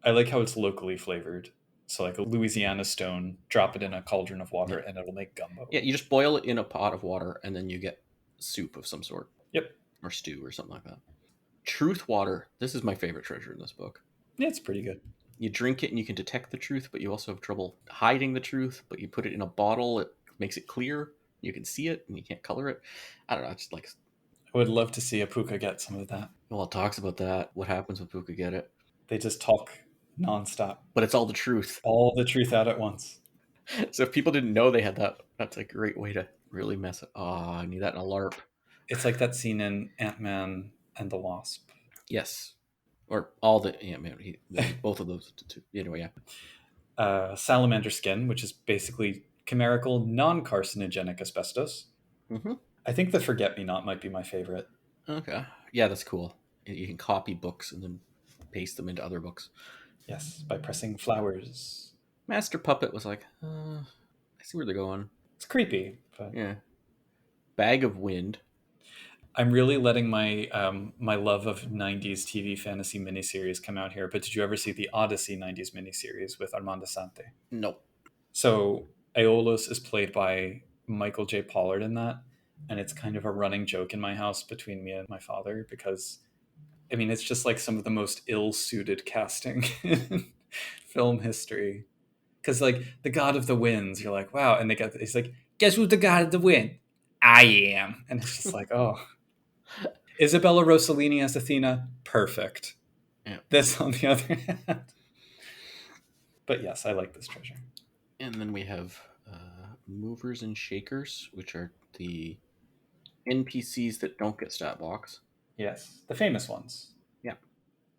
I like how it's locally flavored. So like a Louisiana stone, drop it in a cauldron of water and it'll make gumbo. Yeah, you just boil it in a pot of water and then you get soup of some sort. Yep. Or stew or something like that. Truth water. This is my favorite treasure in this book. Yeah, it's pretty good. You drink it and you can detect the truth, but you also have trouble hiding the truth. But you put it in a bottle, it makes it clear. You can see it and you can't color it. I don't know. It's just like... I would love to see a Puka get some of that. Well, it talks about that. What happens when Puka get it? They just talk nonstop. But it's all the truth. All the truth out at once. So if people didn't know they had that, that's a great way to really mess it. Oh, I need that in a LARP. It's like that scene in Ant-Man and the Wasp. Yes. Or all the... Yeah, man, both of those. Anyway, yeah. Salamander skin, which is basically chimerical, non-carcinogenic asbestos. Mm-hmm. I think the Forget-Me-Not might be my favorite. Okay. Yeah, that's cool. You can copy books and then paste them into other books. Yes, by pressing flowers. Master Puppet was like, I see where they're going. It's creepy, but... Yeah. Bag of Wind. I'm really letting my my love of 90s TV fantasy miniseries come out here, but did you ever see the Odyssey 90s miniseries with Armando Sante? Nope. So Aeolus is played by Michael J. Pollard in that, and it's kind of a running joke in my house between me and my father because, I mean, it's just like some of the most ill-suited casting in film history. Because like the God of the Winds, you're like, wow, and he's like, guess who's the God of the Wind? I am, and it's just like, oh. Isabella Rossellini as Athena, perfect. Yeah. This, on the other hand, But yes, I like this treasure. And then we have movers and shakers, which are the NPCs that don't get stat blocks. Yes, the famous ones. Yeah.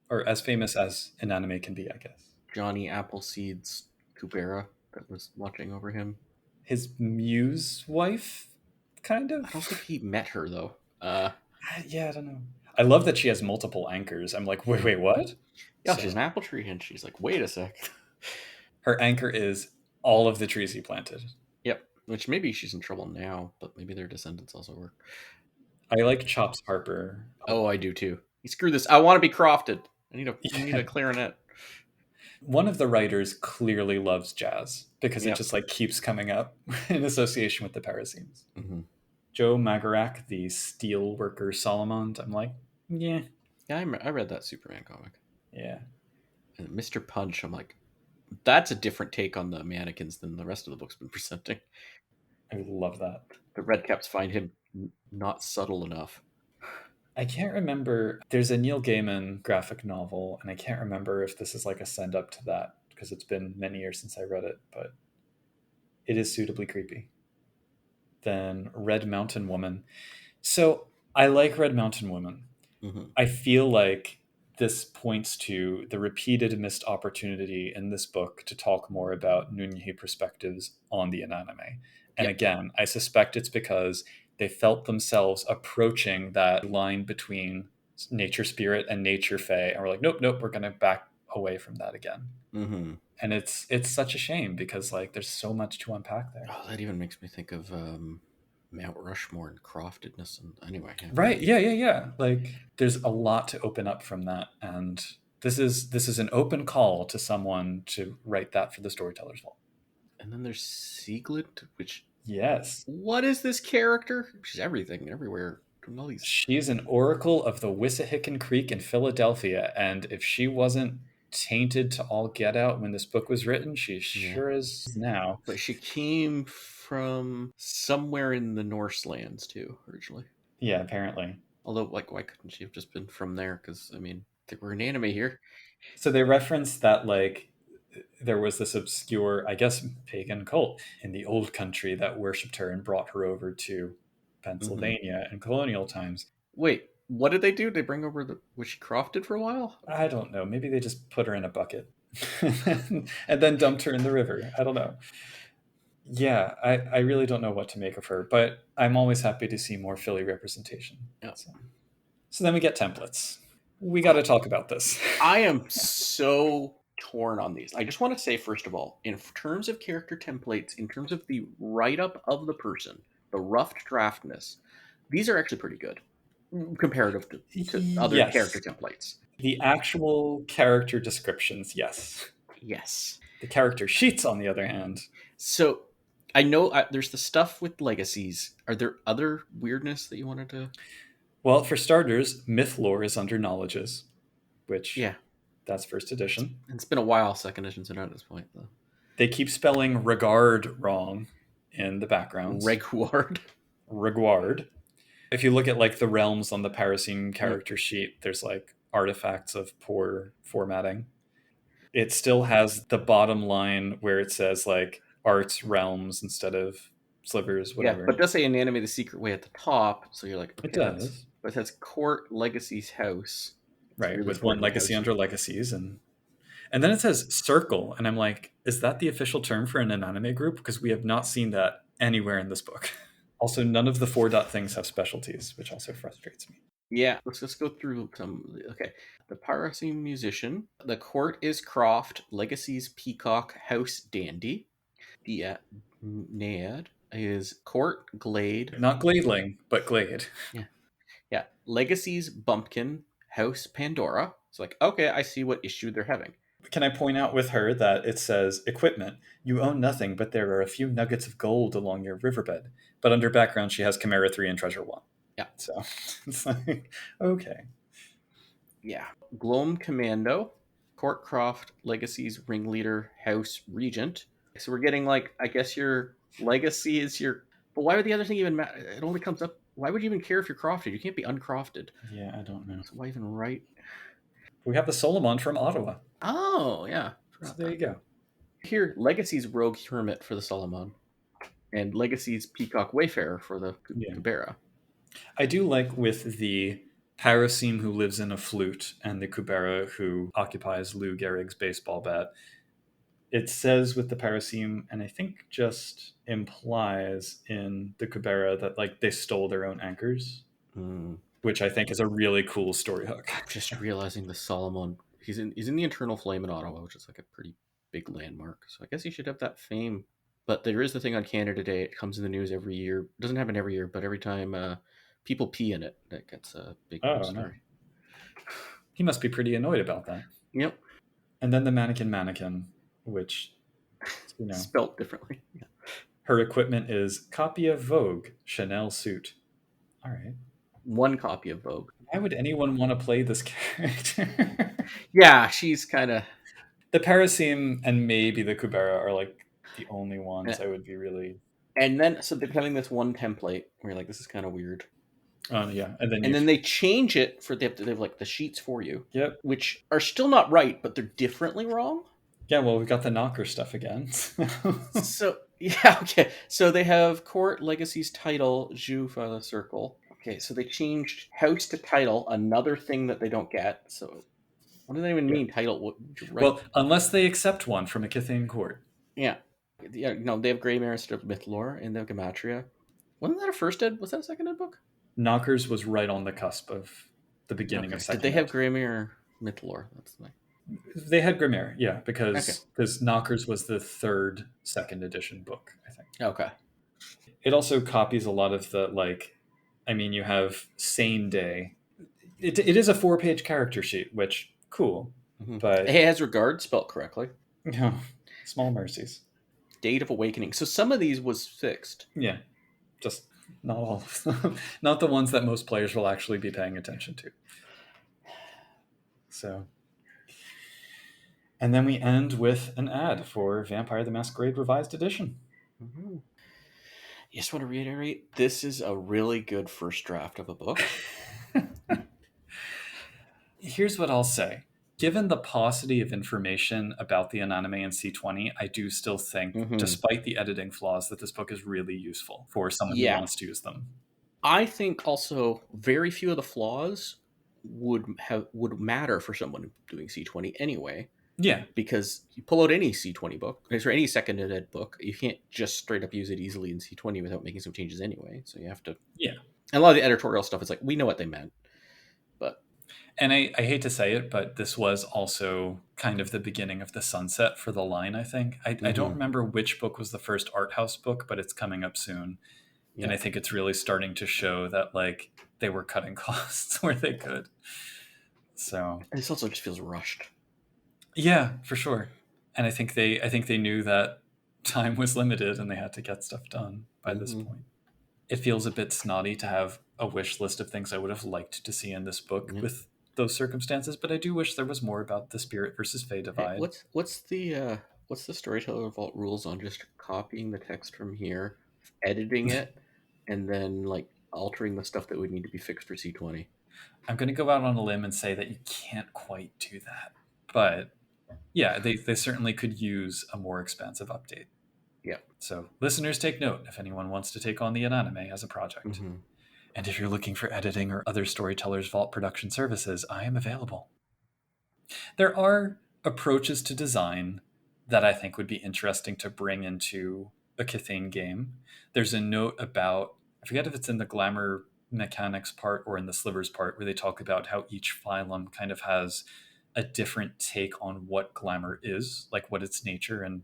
Or as famous as Inanimae can be, I guess. Johnny Appleseed's Kubera that was watching over him. His muse wife, kind of? I don't think he met her, though. Yeah, I don't know. I love that she has multiple anchors. I'm like, wait, what? Yeah, she's an apple tree, and she's like, wait a sec. Her anchor is all of the trees he planted. Yep, which maybe she's in trouble now, but maybe their descendants also work. I like Chops Harper. Oh, I do too. Screw this. I want to be crofted. I need a clarinet. One of the writers clearly loves jazz because it Yep. just like keeps coming up in association with the parasemes. Mm-hmm. Joe Magarak, the steel worker Solomon, I'm like, yeah. Yeah, I read that Superman comic. Yeah. And Mr. Punch, I'm like, that's a different take on the mannequins than the rest of the book's been presenting. I love that. The Redcaps find him not subtle enough. I can't remember. There's a Neil Gaiman graphic novel, and I can't remember if this is like a send up to that because it's been many years since I read it, but it is suitably creepy. Then Red Mountain Woman. So I like Red Mountain Woman. Mm-hmm. I feel like this points to the repeated missed opportunity in this book to talk more about Nunyi perspectives on the Inanimae. And again, I suspect it's because they felt themselves approaching that line between nature spirit and nature fae, and we're like, nope, we're going to back away from that again. Mm-hmm. And it's such a shame because like there's so much to unpack there. Oh, that even makes me think of Mount Rushmore and croftedness. And anyway, right, yeah. Like there's a lot to open up from that, and this is an open call to someone to write that for the Storyteller's Vault. And then there's Sieglid, which what is this character? She's everything, everywhere. She's an oracle of the Wissahickon Creek in Philadelphia, and if she wasn't tainted to all get out when this book was written, she sure is now. But she came from somewhere in the Norse lands too, originally. Yeah, apparently. Although, like, why couldn't she have just been from there? Because I mean, we're an anime here. So they reference that like there was this obscure, I guess, pagan cult in the old country that worshipped her and brought her over to Pennsylvania in colonial times. Wait, what did they do? They bring over was she crofted for a while? I don't know. Maybe they just put her in a bucket and then dumped her in the river. I don't know. Yeah, I really don't know what to make of her, but I'm always happy to see more Philly representation. Yep. So then we get templates. We got to talk about this. I am so torn on these. I just want to say, first of all, in terms of character templates, in terms of the write-up of the person, the rough draftness, these are actually pretty good comparative to other character templates. The actual character descriptions, yes. The character sheets, on the other hand. So I know there's the stuff with legacies. Are there other weirdness that you wanted to... Well, for starters, myth lore is under knowledges, which that's first edition. It's been a while second edition's been out at this point, though. They keep spelling regard wrong in the backgrounds. Reguard. If you look at like the realms on the Paraseme character sheet, there's like artifacts of poor formatting. It still has the bottom line where it says like arts realms instead of slivers, whatever. Yeah, but it does say Inanimae the Secret Way at the top, so you're like, okay, it does. But it says Court Legacy's House. Right, with one legacy under legacies. And then it says circle, and I'm like, is that the official term for an Inanimae group? Because we have not seen that anywhere in this book. Also, none of the 4 dot things have specialties, which also frustrates me. Yeah, let's just go through some. Okay, the Paraseme Musician. The Court is Croft. Legacy's Peacock. House Dandy. The Naiad is Court Glade. Not Gladeling, but Glade. Yeah. Legacy's Bumpkin. House Pandora. It's like, okay, I see what issue they're having. Can I point out with her that it says equipment? You own nothing, but there are a few nuggets of gold along your riverbed. But under background, she has Chimera 3 and Treasure 1. Yeah. So it's like, okay. Yeah. Gloam Commando. Courtcroft. Legacy's Ringleader. House Regent. So we're getting like, I guess your legacy is your... But why would the other thing even matter? It only comes up... Why would you even care if you're crofted? You can't be uncrofted. Yeah, I don't know. So why even write? We have the Solomon from Ottawa. Oh, yeah. So there you go. Here, Legacy's Rogue Hermit for the Solomon, and Legacy's Peacock Wayfarer for the Yeah. Kubera. I do like with the Parasim who lives in a flute and the Kubera who occupies Lou Gehrig's baseball bat. It says with the Parasim, and I think just implies in the Kubera that like they stole their own anchors, which I think is a really cool story hook. I'm just realizing the Solomon. He's in the Eternal Flame in Ottawa, which is like a pretty big landmark. So I guess he should have that fame. But there is the thing on Canada Day. It comes in the news every year. It doesn't happen every year, but every time people pee in it, that gets a big news Oh no. story. He must be pretty annoyed about that. Yep. And then the mannequin, which, you know, Spelt differently. Yeah. her equipment is copy of Vogue, Chanel suit. All right. One copy of Vogue. Why would anyone want to play this character? Yeah, she's kind of. The Parasim and maybe the Kubera are like the only ones I would be really. And then, so they're having this one template where you're like, this is kind of weird. Yeah, and then And then they change it for they have like the sheets for you. Yep. Which are still not right, but they're differently wrong. Yeah, well, we've got the knocker stuff again. So yeah, okay. So they have court legacy's title, Jus for the circle. Okay, so they changed house to title, another thing that they don't get. So what does that even mean? Title? What, well, unless they accept one from a Kithian court. Yeah. Yeah, no, they have Greymare instead of Mythlore, and they have Gematria. Wasn't that a first ed? Was that a second ed book? Knockers was right on the cusp of the beginning of second ed. Did they have ed. Greymare Mythlore? That's my... They had Grimmare, yeah, because Knockers was the third second edition book, I think. Okay. It also copies a lot of the, like, I mean, you have Same Day. It is a 4-page character sheet, which, cool. Mm-hmm. But it has regard spelled correctly. No, small mercies. Date of Awakening. So some of these was fixed. Yeah, just not all of them. Not the ones that most players will actually be paying attention to. So... And then we end with an ad for Vampire the Masquerade Revised Edition. Mm-hmm. I just want to reiterate, this is a really good first draft of a book. Here's what I'll say. Given the paucity of information about the Inanimae and C20, I do still think, despite the editing flaws, that this book is really useful for someone who wants to use them. I think also very few of the flaws would matter for someone doing C20 anyway. Yeah. Because you pull out any C20 book, or any second ed book, you can't just straight up use it easily in C20 without making some changes anyway. So you have to... Yeah. And a lot of the editorial stuff is like, we know what they meant. But... And I hate to say it, but this was also kind of the beginning of the sunset for the line, I think. I don't remember which book was the first art house book, but it's coming up soon. Yeah. And I think it's really starting to show that, like, they were cutting costs where they could. So... And this also just feels rushed. Yeah, for sure. And I think they knew that time was limited and they had to get stuff done by this point. It feels a bit snotty to have a wish list of things I would have liked to see in this book with those circumstances, but I do wish there was more about the Spirit versus Fey divide. Hey, what's the Storyteller Vault rules on just copying the text from here, editing it, and then like altering the stuff that would need to be fixed for C20? I'm going to go out on a limb and say that you can't quite do that, but yeah, they certainly could use a more expansive update. Yeah. So listeners, take note if anyone wants to take on the Inanimae as a project. And if you're looking for editing or other Storytellers Vault production services, I am available. There are approaches to design that I think would be interesting to bring into a Kithane game. There's a note about, I forget if it's in the Glamour Mechanics part or in the Slivers part, where they talk about how each phylum kind of has a different take on what glamour is, like what its nature, and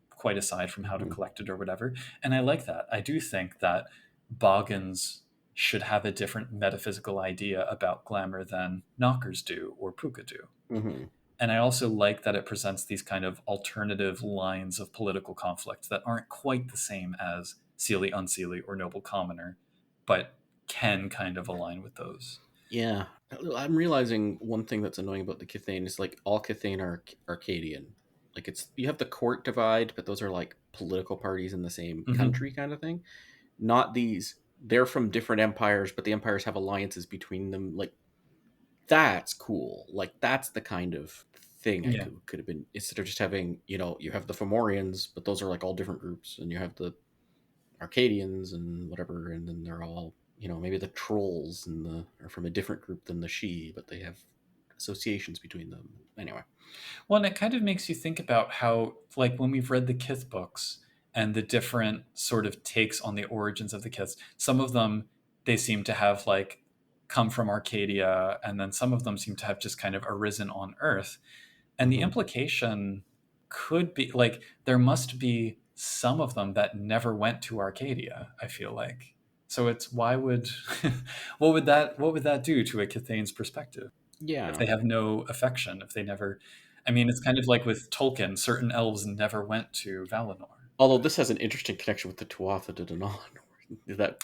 quite aside from how to collect it or whatever. And I like that. I do think that Boggans should have a different metaphysical idea about glamour than Knockers do or Puka do. And I also like that it presents these kind of alternative lines of political conflict that aren't quite the same as Seelie, Unseelie, or Noble Commoner, but can kind of align with those. Yeah. I'm realizing one thing that's annoying about the Kithane is like all Kithane are Arcadian. Like you have the court divide, but those are like political parties in the same country kind of thing. Not these. They're from different empires, but the empires have alliances between them. Like, that's cool. Like, that's the kind of thing. I Yeah. could have been, instead of just having, you have the Fomorians, but those are like all different groups, and you have the Arcadians and whatever, and then they're all, maybe the trolls are from a different group than the She, but they have associations between them. Anyway. Well, and it kind of makes you think about how, like, when we've read the Kith books and the different sort of takes on the origins of the Kiths, some of them, they seem to have, like, come from Arcadia, and then some of them seem to have just kind of arisen on Earth. And the implication could be, like, there must be some of them that never went to Arcadia, I feel like. So it's, why would, what would that do to a Kithane's perspective? Yeah. If they have no affection, if they never, I mean, it's kind of like with Tolkien, certain elves never went to Valinor. Although this has an interesting connection with the Tuatha De Danann. That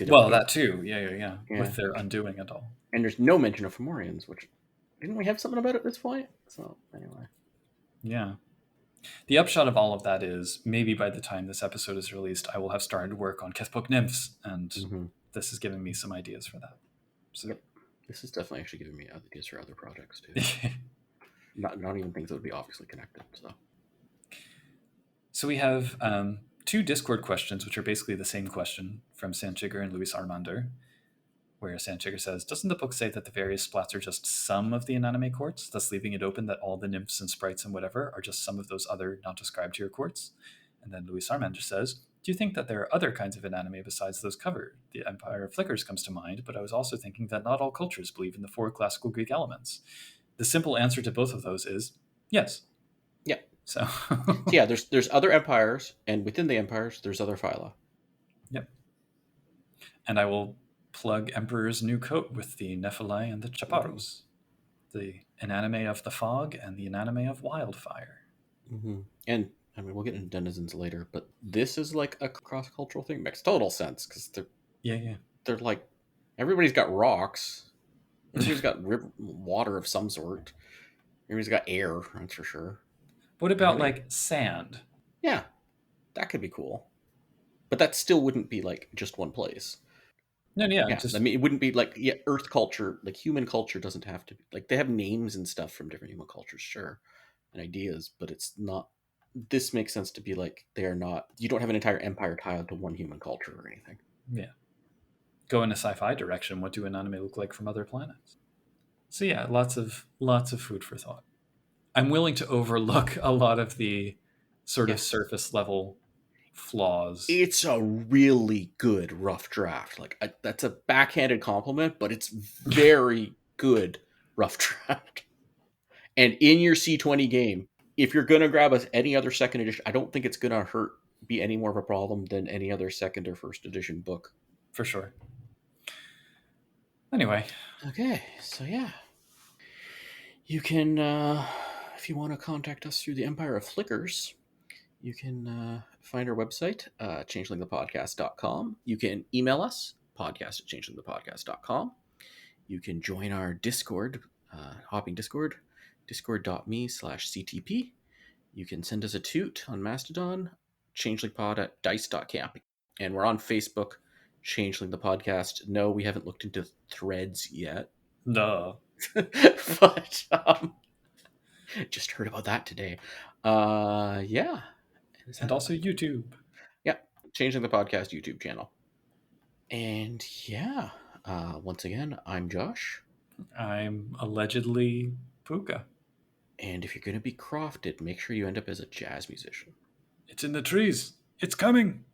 too, yeah, Yeah. with their undoing it all. And there's no mention of Fomorians, which, didn't we have something about it at this point? So anyway. Yeah. The upshot of all of that is, maybe by the time this episode is released, I will have started work on Kithbook nymphs, and this is giving me some ideas for that. So. Yep. This is definitely actually giving me ideas for other projects too. not even things that would be obviously connected. So we have 2 Discord questions, which are basically the same question, from Sanchigger and Luis Armander, where Sanchigger says, doesn't the book say that the various splats are just some of the Inanimae courts, thus leaving it open that all the nymphs and sprites and whatever are just some of those other not described here courts? And then Luis Armander says, do you think that there are other kinds of Inanimae besides those covered? The Empire of Flickers comes to mind, but I was also thinking that not all cultures believe in the 4 classical Greek elements. The simple answer to both of those is yes. Yeah. So yeah, there's other empires, and within the empires, there's other phyla. Yep. And I will plug Emperor's New Coat with the Nephili and the Chaparros, the Inanimae of the Fog and the Inanimae of Wildfire. And I mean, we'll get into denizens later, but this is like a cross-cultural thing. Makes total sense, because they're like, everybody's got rocks, everybody's got water of some sort, everybody's got air, that's for sure. What about like sand? Yeah, that could be cool, but that still wouldn't be like just one place. No, yeah. I mean, it wouldn't be like, Earth culture, like human culture doesn't have to be, like, they have names and stuff from different human cultures, sure, and ideas, but it's not, this makes sense to be like, they are not, you don't have an entire empire tied to one human culture or anything. Yeah. Go in a sci-fi direction, what do Inanimae look like from other planets? So yeah, lots of food for thought. I'm willing to overlook a lot of the sort of surface level flaws. It's a really good rough draft. Like, that's a backhanded compliment, but it's very good rough draft. And in your C20 game, if you're going to grab any other second edition, I don't think it's going to be any more of a problem than any other second or first edition book. For sure. Anyway. Okay, so yeah. You can, if you want to contact us through the Empire of Flickers, you can find our website, changelingthepodcast.com. You can email us, podcast@changelingthepodcast.com. You can join our Discord, hopping Discord, discord.me/CTP. You can send us a toot on Mastodon, changelingpod@dice.camp. And we're on Facebook, Changeling the Podcast. No, we haven't looked into threads yet. No. But just heard about that today. Yeah. And also YouTube. Yeah, Changing the Podcast YouTube channel. And yeah, once again, I'm Josh. I'm allegedly Puka. And if you're going to be crofted, make sure you end up as a jazz musician. It's in the trees. It's coming.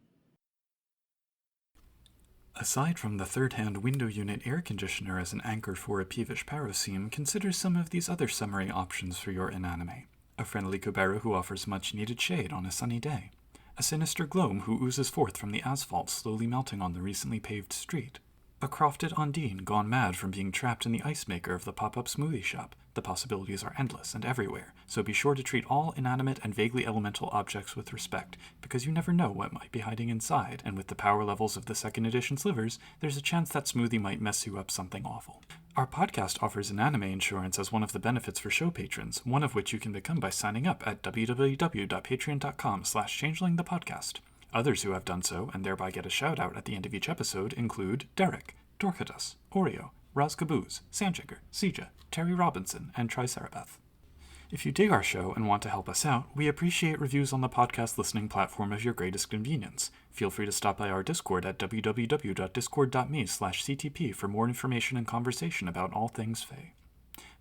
Aside from the third-hand window unit air conditioner as an anchor for a peevish paraseme, consider some of these other summary options for your Inanimae. A friendly Kubera who offers much-needed shade on a sunny day. A sinister gloam who oozes forth from the asphalt slowly melting on the recently paved street. A crofted Undine gone mad from being trapped in the ice maker of the pop-up smoothie shop. The possibilities are endless and everywhere, so be sure to treat all inanimate and vaguely elemental objects with respect, because you never know what might be hiding inside, and with the power levels of the second edition slivers, there's a chance that smoothie might mess you up something awful. Our podcast offers Inanimae insurance as one of the benefits for show patrons, one of which you can become by signing up at www.patreon.com/changelingthepodcast. Others who have done so, and thereby get a shout-out at the end of each episode, include Derek, Dorcatus, Oreo, Raz Caboose, Sanchigger, Sija, Terry Robinson, and Tricerabeth. If you dig our show and want to help us out, we appreciate reviews on the podcast listening platform of your greatest convenience. Feel free to stop by our Discord at www.discord.me/ctp for more information and conversation about all things Fae.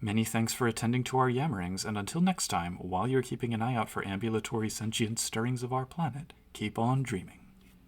Many thanks for attending to our yammerings, and until next time, while you're keeping an eye out for ambulatory sentient stirrings of our planet, keep on dreaming.